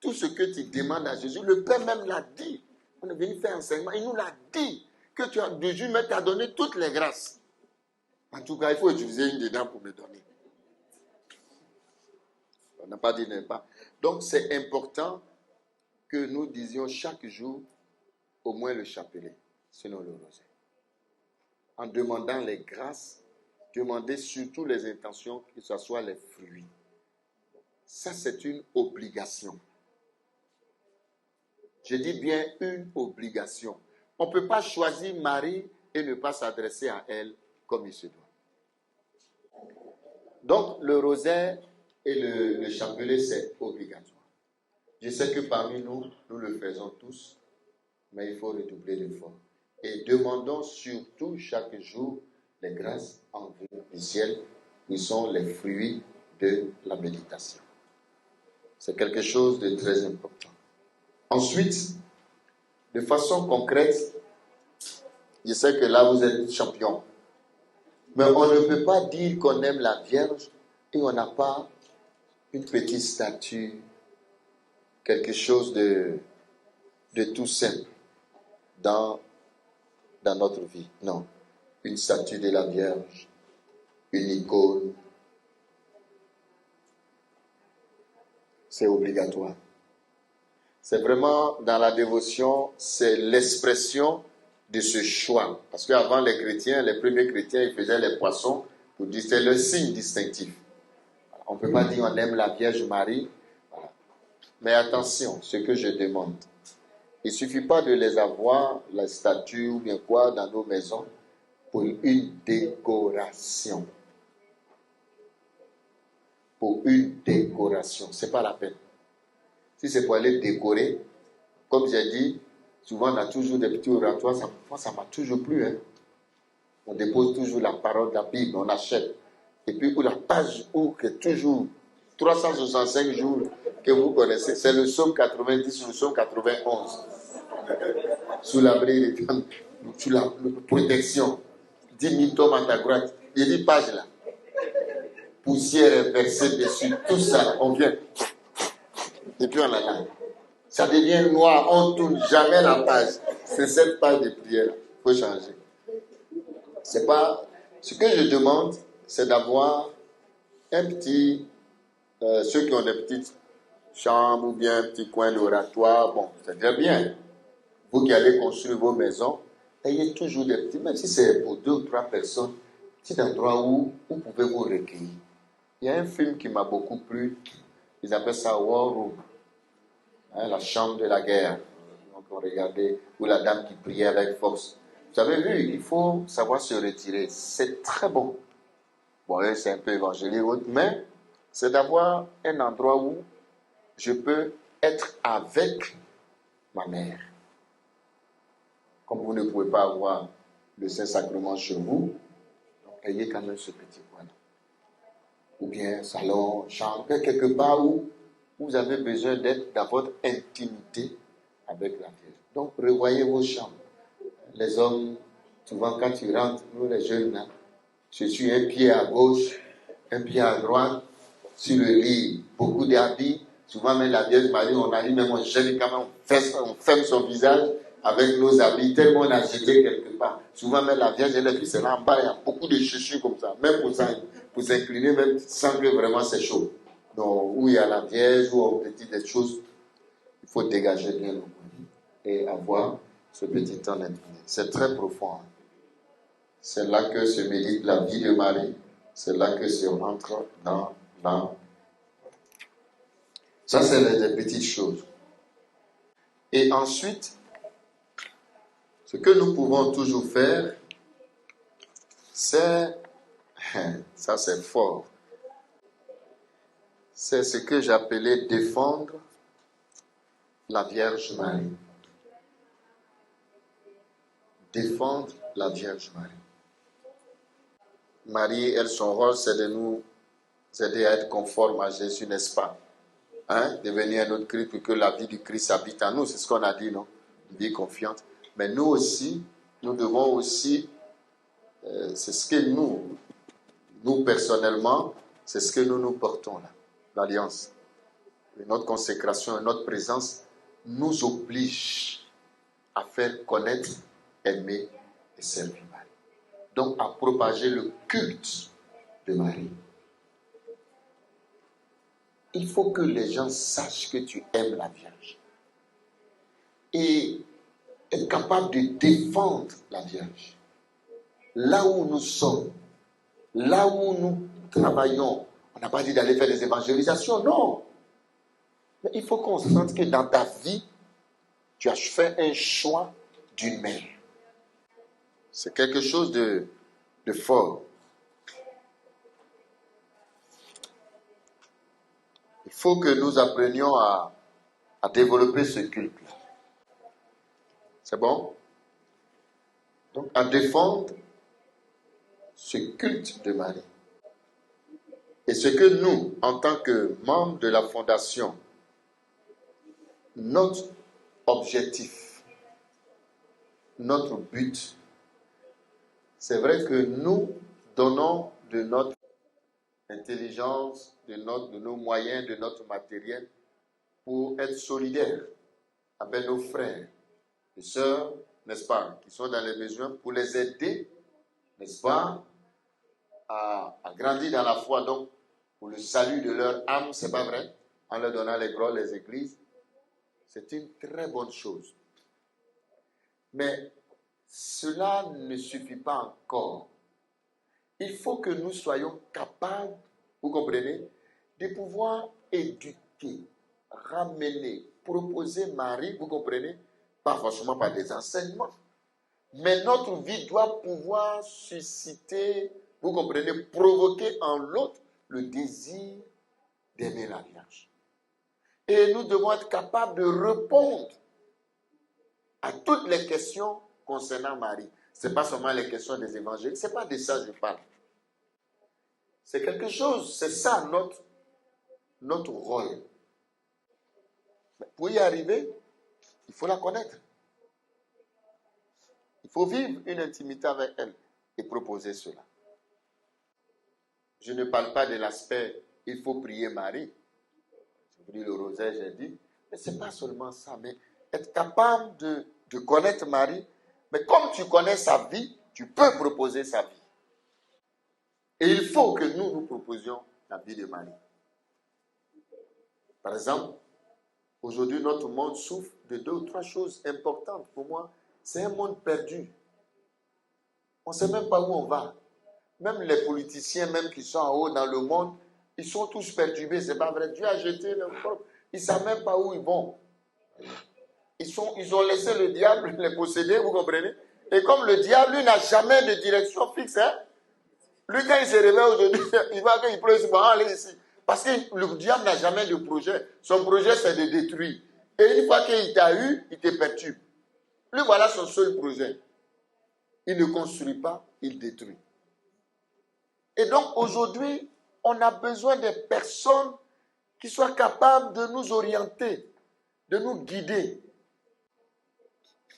tout ce que tu demandes à Jésus, le Père même l'a dit. On est venu faire enseignement. Il nous l'a dit. Que Jésus t'a donné toutes les grâces. En tout cas, il faut utiliser une dedans pour me donner. On n'a pas dit n'est pas. Donc, c'est important que nous disions chaque jour au moins le chapelet, sinon le rosaire. En demandant les grâces, demandez surtout les intentions, que ce soit les fruits. Ça, c'est une obligation. Je dis bien une obligation. On ne peut pas choisir Marie et ne pas s'adresser à elle comme il se doit. Donc, le rosaire et le chapelet, c'est obligatoire. Je sais que parmi nous, nous le faisons tous, mais il faut redoubler l'effort. Et demandons surtout chaque jour les grâces en vue du ciel, qui sont les fruits de la méditation. C'est quelque chose de très important. Ensuite, de façon concrète, je sais que là vous êtes champion, mais on ne peut pas dire qu'on aime la Vierge et on n'a pas une petite statue, quelque chose de tout simple dans notre vie. Non, une statue de la Vierge, une icône, c'est obligatoire. C'est vraiment dans la dévotion, c'est l'expression de ce choix. Parce qu'avant les chrétiens, les premiers chrétiens, ils faisaient les poissons pour dire c'est le signe distinctif. On ne peut pas dire on aime la Vierge Marie. Voilà. Mais attention, ce que je demande, il ne suffit pas de les avoir, la statue ou bien quoi, dans nos maisons, pour une décoration. Pour une décoration. Ce n'est pas la peine. Si c'est pour aller décorer, comme j'ai dit, souvent on a toujours des petits oratoires, ça m'a toujours plu. Hein. On dépose toujours la parole de la Bible, on achète. Et puis pour la page où que toujours 365 jours que vous connaissez, c'est le psaume 90 ou le psaume 91. Sous l'abri de sous la protection. 10 000 tomes à ta droite. Il y a 10 pages là. Poussière versée dessus, tout ça, on vient. Et puis on a là. Ça devient noir, on ne tourne jamais la page. C'est cette page de prière. Il faut changer. C'est pas. Ce que je demande, c'est d'avoir un petit. Ceux qui ont des petites chambres ou bien un petit coin d'oratoire, bon, c'est déjà bien. Vous qui allez construire vos maisons, ayez toujours des petits, même si c'est pour 2 ou 3 personnes, petit endroit où vous pouvez vous recueillir. Il y a un film qui m'a beaucoup plu, ils appellent ça War Room, hein, la chambre de la guerre. Donc on regardait, où la dame qui priait avec force. Vous avez vu, il faut savoir se retirer. C'est très bon. Bon, c'est un peu évangélique, mais c'est d'avoir un endroit où je peux être avec ma mère. Comme vous ne pouvez pas avoir le Saint-Sacrement chez vous, donc ayez quand même ce petit coin-là. Ou bien salon, chambre, quelque part où vous avez besoin d'être dans votre intimité avec la Vierge. Donc revoyez vos chambres. Les hommes, souvent quand tu rentres, nous les jeunes, hein, je suis un pied à gauche, un pied à droite, sur le lit, beaucoup d'habits. Souvent même la Vierge Marie, on arrive même, on gêne quand même, on ferme son visage avec nos habits, tellement on a jeté quelque part. Souvent même la Vierge, elle est c'est là en bas, il y a beaucoup de chaussures comme ça, même pour s'incliner, même sans que vraiment c'est chaud. Donc, où il y a la Vierge, où on petit des choses, il faut dégager bien le coin et avoir ce petit temps d'intimité. C'est très profond. Hein. C'est là que se médite la vie de Marie, c'est là que se rentre dans l'âme. Ça, c'est les petites choses. Et ensuite, ce que nous pouvons toujours faire, c'est, ça c'est fort, c'est ce que j'appelais défendre la Vierge Marie. Défendre la Vierge Marie. Marie, elle, son rôle, c'est de nous aider à être conformes à Jésus, n'est-ce pas? Hein? Devenir un autre Christ pour que la vie du Christ habite en nous. C'est ce qu'on a dit, non? Une vie confiante. Mais nous aussi, nous devons aussi, c'est ce que nous personnellement, c'est ce que nous portons là, l'alliance. Et notre consécration et notre présence nous oblige à faire connaître, aimer et servir Marie. Donc à propager le culte de Marie. Il faut que les gens sachent que tu aimes la Vierge. Et être capable de défendre la Vierge. Là où nous sommes, là où nous travaillons, on n'a pas dit d'aller faire des évangélisations, non. Mais il faut qu'on sente que dans ta vie, tu as fait un choix d'une mère. C'est quelque chose de fort. Il faut que nous apprenions à développer ce culte-là. C'est bon? Donc, à défendre ce culte de Marie. Et ce que nous, en tant que membres de la Fondation, notre objectif, notre but, c'est vrai que nous donnons de notre intelligence, de nos moyens, de notre matériel, pour être solidaires avec nos frères et sœurs, n'est-ce pas, qui sont dans les besoins, pour les aider, n'est-ce pas, à grandir dans la foi, donc, pour le salut de leur âme, c'est pas vrai, en leur donnant les grosses, les églises. C'est une très bonne chose. Mais cela ne suffit pas encore. Il faut que nous soyons capables, vous comprenez, de pouvoir éduquer, ramener, proposer Marie, vous comprenez, pas forcément par des enseignements, mais notre vie doit pouvoir susciter, vous comprenez, provoquer en l'autre le désir d'aimer la Vierge. Et nous devons être capables de répondre à toutes les questions concernant Marie. Ce n'est pas seulement les questions des évangiles, ce n'est pas de ça que je parle. C'est quelque chose, c'est ça notre rôle. Mais pour y arriver, il faut la connaître. Il faut vivre une intimité avec elle et proposer cela. Je ne parle pas de l'aspect, il faut prier Marie. J'ai pris le rosaire, j'ai dit, mais ce n'est pas seulement ça, mais être capable de connaître Marie, mais comme tu connais sa vie, tu peux proposer sa vie. Et il faut que nous proposions la vie de Marie. Par exemple, aujourd'hui, notre monde souffre de 2 ou 3 choses importantes pour moi. C'est un monde perdu. On ne sait même pas où on va. Même les politiciens, même qui sont en haut dans le monde, ils sont tous perturbés. Ce n'est pas vrai. Dieu a jeté leur propre. Ils ne savent même pas où ils vont. Ils ont laissé le diable les posséder, vous comprenez? Et comme le diable, lui, n'a jamais de direction fixe, hein? Lui, quand il se réveille aujourd'hui, il va qu'il pleut, il va aller ici. Parce que le diable n'a jamais de projet. Son projet, c'est de détruire. Et une fois qu'il t'a eu, il te perturbe. Lui, voilà son seul projet. Il ne construit pas, il détruit. Et donc, aujourd'hui, on a besoin de personnes qui soient capables de nous orienter, de nous guider.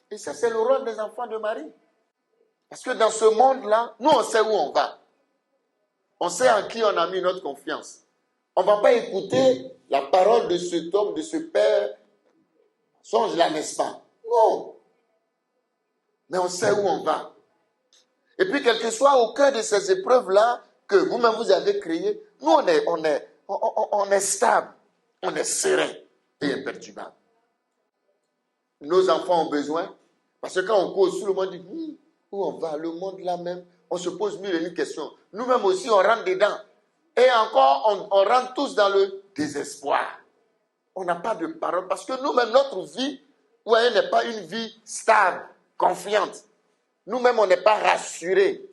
Et ça, c'est le rôle des enfants de Marie. Parce que dans ce monde-là, nous, on sait où on va. On sait en qui on a mis notre confiance. On ne va pas écouter la parole de cet homme, de ce père. Songe-là, n'est-ce pas? Non. Mais on sait où on va. Et puis, quel que soit au cœur de ces épreuves-là que vous-même vous avez créées, nous, on est stable, on est serein et imperturbable. Nos enfants ont besoin, parce que quand on cause, tout le monde dit, où on va? Le monde là même, on se pose mille et une questions. Nous-mêmes aussi, on rentre dedans. Et encore, on rentre tous dans le désespoir. On n'a pas de parole, parce que nous-mêmes, notre vie, vous voyez, n'est pas une vie stable, confiante. Nous-mêmes, on n'est pas rassurés.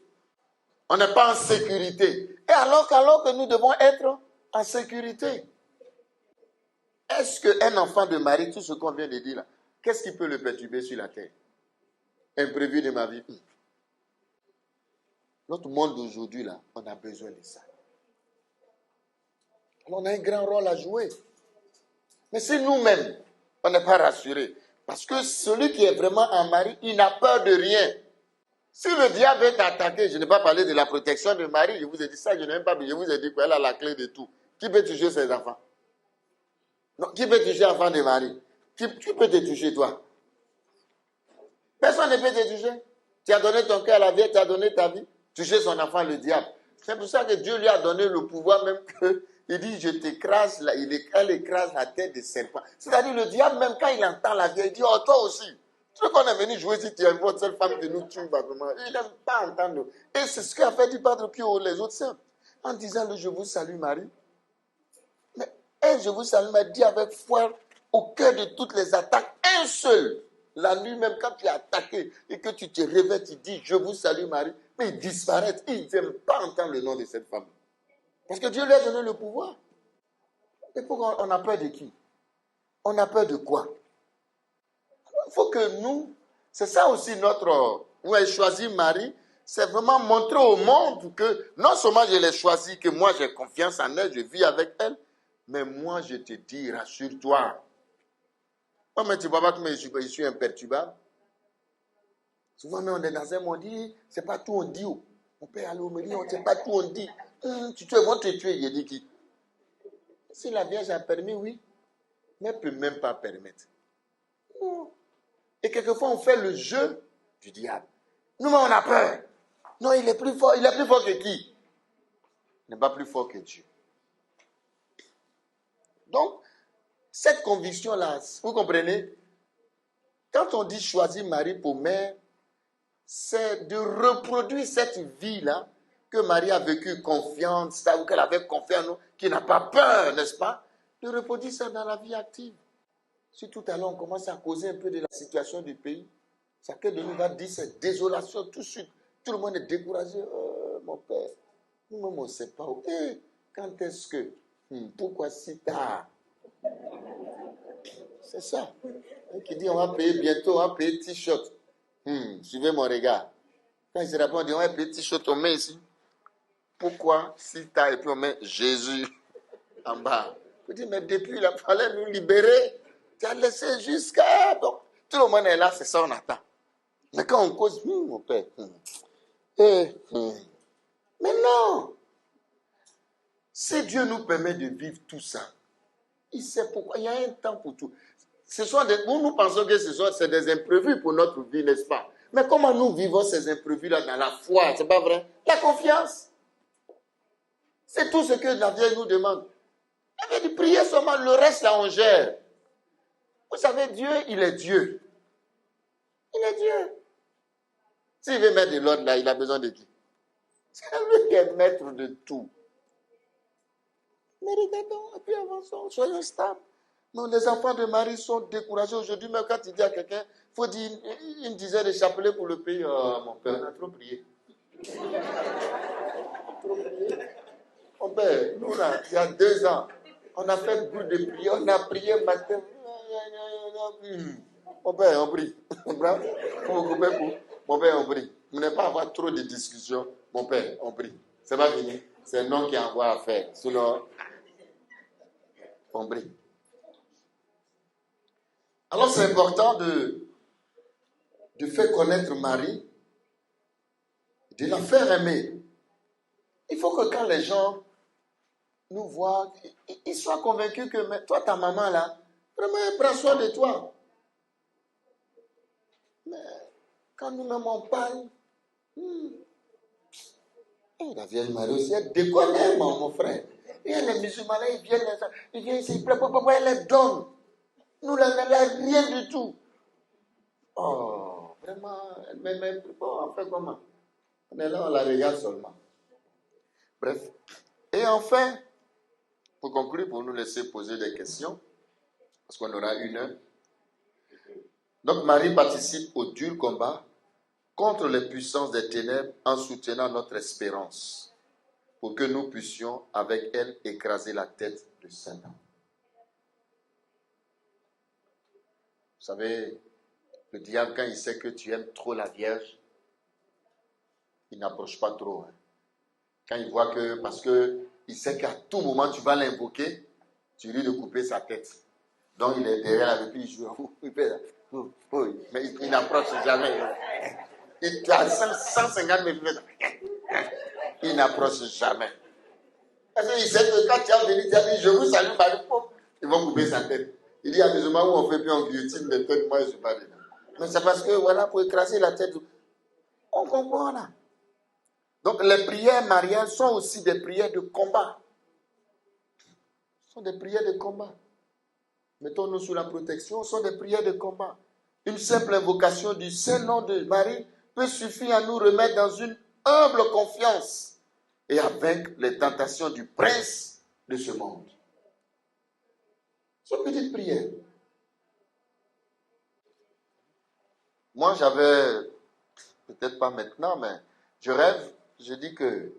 On n'est pas en sécurité. Et alors que nous devons être en sécurité. Est-ce qu'un enfant de Marie, tout ce qu'on vient de dire là, qu'est-ce qui peut le perturber sur la terre? Imprévu de ma vie. Notre monde d'aujourd'hui, là, on a besoin de ça. On a un grand rôle à jouer. Mais si nous-mêmes, on n'est pas rassurés, parce que celui qui est vraiment en Marie, il n'a peur de rien. Si le diable est attaqué, je n'ai pas parlé de la protection de Marie, je vous ai dit ça, je n'ai même pas, je vous ai dit qu'elle a la clé de tout. Qui peut toucher ses enfants? Non, qui peut toucher l'enfant de Marie? Qui peut te toucher, toi? Personne ne peut te toucher. Tu as donné ton cœur à la vie, tu as donné ta vie. Toucher son enfant, le diable. C'est pour ça que Dieu lui a donné le pouvoir même que il dit, je t'écrase, elle écrase la tête des serpents. C'est-à-dire, le diable, même quand il entend la vie, il dit, oh, toi aussi. Tu veux qu'on est venu jouer si tu es une seule femme qui nous tue, il n'aime pas entendre. Et c'est ce qu'a fait du Padre Pio les autres sœurs. En disant, je vous salue, Marie. Mais, je vous salue, Marie, dit avec foi, au cœur de toutes les attaques, un seul. La nuit, même quand tu es attaqué et que tu te réveilles, tu dis, je vous salue, Marie. Mais ils disparaissent. Ils n'aiment pas entendre le nom de cette femme. Parce que Dieu lui a donné le pouvoir. Et pourquoi on a peur de qui? On a peur de quoi? Il faut que nous, c'est ça aussi notre, où elle choisit Marie, c'est vraiment montrer au monde que non seulement je l'ai choisie, que moi j'ai confiance en elle, je vis avec elle, mais moi je te dis, rassure-toi. Oh, mais tu ne vois pas que je suis imperturbable. Souvent, mais on est dans un monde, c'est pas tout on dit. On peut aller au mairie, c'est pas tout on dit. Tu vont te tuer, il dit qui? Si la Vierge a permis, oui, mais elle ne peut même pas permettre. Non. Et quelquefois, on fait le jeu du diable. Nous, on a peur. Non, il est plus fort. Il est plus fort que qui? Il n'est pas plus fort que Dieu. Donc, Cette conviction-là, vous comprenez? Quand on dit choisir Marie pour mère, c'est de reproduire cette vie-là que Marie a vécue confiante, c'est-à-dire qu'elle avait confiance en nous, qui n'a pas peur, n'est-ce pas? De reproduire ça dans la vie active. Si tout à l'heure on commence à causer un peu de la situation du pays, chacun de nous va dire c'est désolation tout de suite. Tout le monde est découragé. Oh, mon père, nous-mêmes on ne sait pas où. Quand est-ce que? Pourquoi si tard? C'est ça. Qui dit on va payer bientôt, on va payer t-shirt. Suivez mon regard. Quand il se répond, on dit on va payer t-shirt, on met ici. Pourquoi si tard? Et puis on met Jésus en bas. Je dis, mais depuis, il fallait nous libérer. Tu as laissé jusqu'à... Donc, tout le monde est là, c'est ça on attend. Mais quand on cause, mon père, mais non. Si Dieu nous permet de vivre tout ça, il sait pourquoi. Il y a un temps pour tout. Nous pensons que c'est des imprévus pour notre vie, n'est-ce pas? Mais comment nous vivons ces imprévus-là dans la foi? C'est pas vrai? La confiance. C'est tout ce que la Vierge nous demande. Il avait dit, prier seulement, le reste là on gère. Vous savez, Dieu, il est Dieu. Il est Dieu. S'il veut mettre de l'ordre là, il a besoin de qui? C'est lui qui est maître de tout. Mais regardons, et puis avançons, soyons stables. Non, les enfants de Marie sont découragés aujourd'hui, mais quand il dit à quelqu'un, il faut dire une dizaine de chapelets pour le pays. Oh, mon père, on a trop prié. Trop prié. Mon père, nous là, il y a 2 ans, on a fait beaucoup de prières, on a prié matin. Mon père, on prie. Mon père, on prie. Vous n'avez pas avoir trop de discussions. Mon père, on prie. C'est pas fini. C'est un nom qui envoie à faire. Sinon, on prie. Alors, c'est important de faire connaître Marie, de la faire aimer. Il faut que quand les gens nous voient, ils soient convaincus que toi, ta maman là, vraiment, elle prend soin de toi. Mais quand nous-mêmes on parle, la Vierge Marie aussi, elle déconne, mon frère. Et les musulmans, là, ils viennent ici, elle les donne. Nous, là, elle n'a rien du tout. Oh, vraiment, mais bon, après comment? On est là, on la regarde seulement. Bref. Et enfin, pour conclure, pour nous laisser poser des questions, parce qu'on aura 1 heure. Donc, Marie participe au dur combat contre les puissances des ténèbres en soutenant notre espérance, pour que nous puissions, avec elle, écraser la tête de Satan. Vous savez, le diable, quand il sait que tu aimes trop la Vierge, il n'approche pas trop. Quand il voit que, parce qu'il sait qu'à tout moment, tu vas l'invoquer, tu lui de couper sa tête. Donc, il est derrière avec lui, il joue. Mais il n'approche jamais. Il a 150 mm. Il n'approche jamais. Parce qu'il sait que quand tu as venu, tu as dit, je vous salue, Marie, ils vont couper sa tête. Il dit, à des moments où on fait plus en guillotine de tête, moi je ne suis pas dedans. Mais c'est parce que, voilà, pour écraser la tête, on comprend là. Donc les prières mariales sont aussi des prières de combat. Ce sont des prières de combat. Mettons-nous sous la protection, ce sont des prières de combat. Une simple invocation du Saint-Nom de Marie peut suffire à nous remettre dans une humble confiance et à vaincre les tentations du prince de ce monde. C'est une petite prière. Moi, j'avais, peut-être pas maintenant, mais je rêve, je dis que,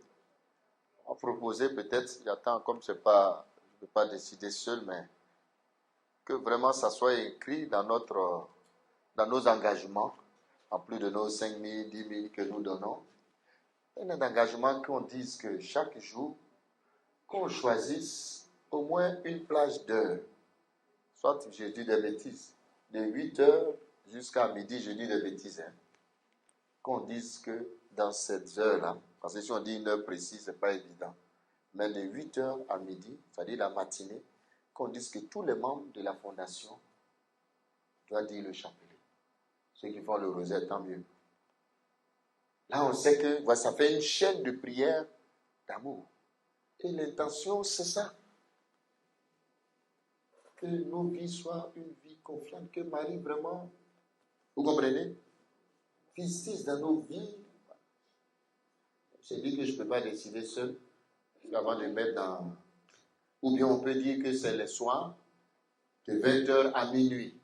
on proposait peut-être, j'attends comme je ne peux pas décider seul, mais que vraiment ça soit écrit dans nos engagements, en plus de nos 5 000, 10 000 que nous donnons, un engagement qu'on dise que chaque jour, qu'on choisisse au moins une plage d'heures. Soit, je dis des bêtises, de 8 heures jusqu'à midi, je dis des bêtises. Qu'on dise que dans cette heure-là, parce que si on dit 1 heure précise, ce n'est pas évident, mais de 8 heures à midi, c'est-à-dire la matinée, qu'on dise que tous les membres de la fondation doivent dire le chapelet. Ceux qui font le rosaire, tant mieux. Là, on sait que ça fait une chaîne de prière d'amour. Et l'intention, c'est ça. que nos vies soient une vie confiante, que Marie vraiment, vous comprenez, visite dans nos vies. J'ai dit que je ne peux pas décider seul avant de mettre dans... Ou bien on peut dire que c'est les soirs de 20h à minuit.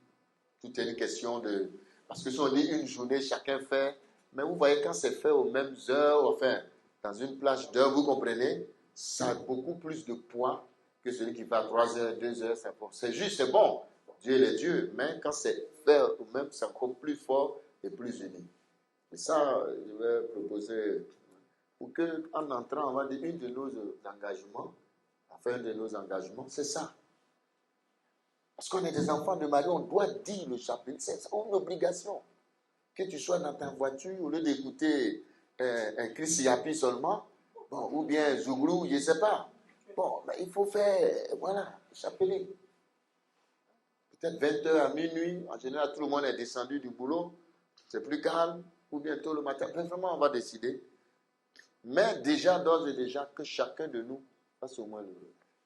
Tout est une question de... Parce que si on dit une journée, chacun fait... Mais vous voyez, quand c'est fait aux mêmes heures, enfin, dans une plage d'heures, vous comprenez, ça a beaucoup plus de poids que celui qui fait à 3h, 2h, c'est juste, c'est bon. Dieu est Dieu. Mais quand c'est fait au même, c'est encore plus fort et plus uni. Et ça, je vais proposer... Pour qu'en entrant, on va dire, une de nos engagements, enfin, un de nos engagements, c'est ça. Parce qu'on est des enfants de Marie, on doit dire le chapelet. C'est une obligation. Que tu sois dans ta voiture, au lieu d'écouter un Christ Yapi seulement, bon, ou bien Zouglou, je ne sais pas. Bon, ben, il faut faire, voilà, le chapelet. Peut-être 20h à minuit, en général, tout le monde est descendu du boulot, c'est plus calme, ou bientôt le matin. Ben, vraiment, on va décider. Mais déjà, d'ores et déjà, que chacun de nous fasse au moins le...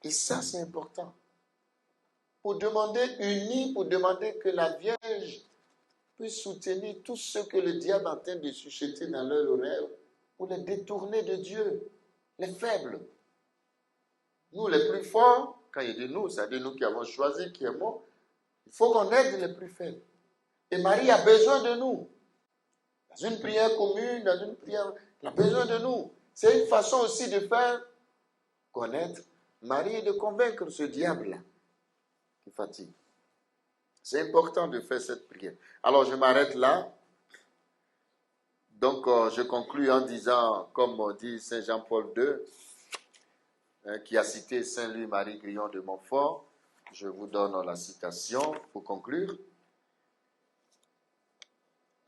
Et ça, c'est important. Pour demander unis, pour demander que la Vierge puisse soutenir tout ce que le diable est en train de chuchoter dans leur oreille, pour les détourner de Dieu, les faibles. Nous, les plus forts, quand il dit nous, c'est-à-dire nous qui avons choisi, qui aimons, il faut qu'on aide les plus faibles. Et Marie a besoin de nous. Dans une prière commune, dans une prière, elle a besoin de nous. C'est une façon aussi de faire connaître Marie et de convaincre ce diable-là qui fatigue. C'est important de faire cette prière. Alors, je m'arrête là. Donc, je conclus en disant, comme dit Saint Jean-Paul II, qui a cité Saint Louis-Marie Grillon de Montfort. Je vous donne la citation pour conclure.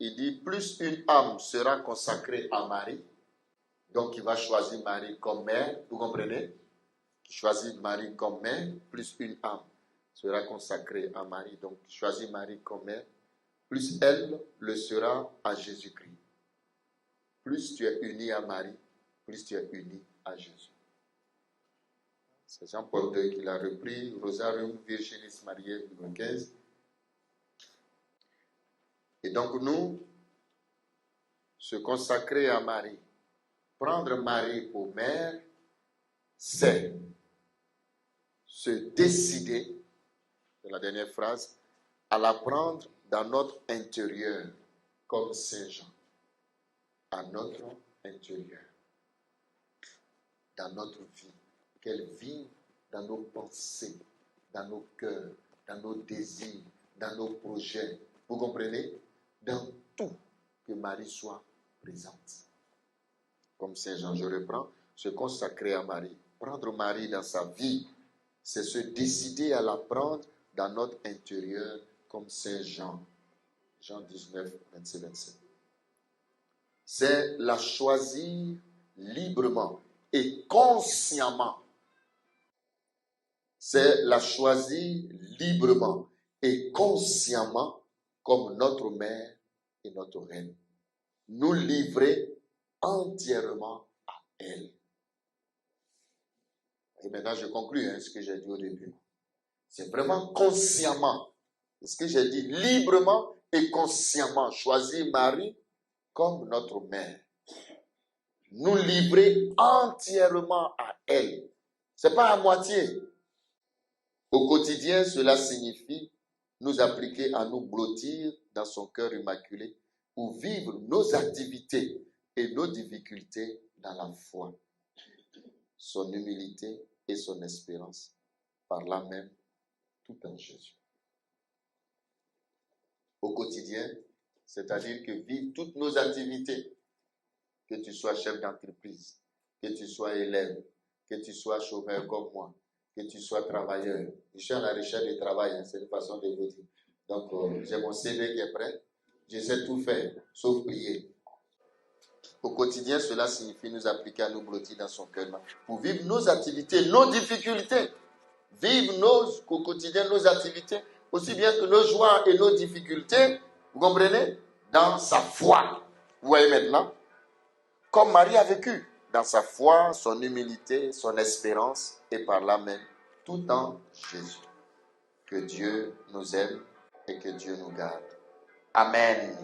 Il dit, plus une âme sera consacrée à Marie, donc il va choisir Marie comme mère, vous comprenez? Il choisit Marie comme mère, plus une âme sera consacrée à Marie, donc choisit Marie comme mère, plus elle le sera à Jésus-Christ. Plus tu es uni à Marie, plus tu es uni à Jésus. C'est Jean-Paul II qui l'a repris, Rosarium Virginis Mariae, numéro 15. Et donc nous, se consacrer à Marie, prendre Marie pour mère, c'est se décider, c'est la dernière phrase, à la prendre dans notre intérieur, comme Saint Jean. À notre intérieur, dans notre vie, qu'elle vive dans nos pensées, dans nos cœurs, dans nos désirs, dans nos projets. Vous comprenez? Dans tout, que Marie soit présente. Comme Saint Jean, je reprends, se consacrer à Marie. Prendre Marie dans sa vie, c'est se décider à la prendre dans notre intérieur, comme Saint Jean. Jean 19, 26, 27. C'est la choisir librement et consciemment. C'est la choisir librement et consciemment comme notre mère et notre reine. Nous livrer entièrement à elle. Et maintenant, je conclus ce que j'ai dit au début. C'est vraiment consciemment. Ce que j'ai dit, librement et consciemment, choisir Marie comme notre mère. Nous livrer entièrement à elle. C'est pas à moitié. Au quotidien, cela signifie nous appliquer à nous blottir dans son cœur immaculé pour vivre nos activités et nos difficultés dans la foi, son humilité et son espérance, par là même tout en Jésus. Au quotidien, c'est-à-dire que vivre toutes nos activités, que tu sois chef d'entreprise, que tu sois élève, que tu sois chômeur comme moi, que tu sois travailleur. Je suis à la recherche de travail, c'est une façon de vous dire. Donc, j'ai mon CV qui est prêt. Je sais tout faire, sauf prier. Au quotidien, cela signifie nous appliquer à nous blottir dans son cœur pour vivre nos activités, nos difficultés. Vivre au quotidien nos activités, aussi bien que nos joies et nos difficultés, vous comprenez, dans sa foi. Vous voyez maintenant, comme Marie a vécu, dans sa foi, son humilité, son espérance, et par là même, tout en Jésus. Que Dieu nous aime et que Dieu nous garde. Amen.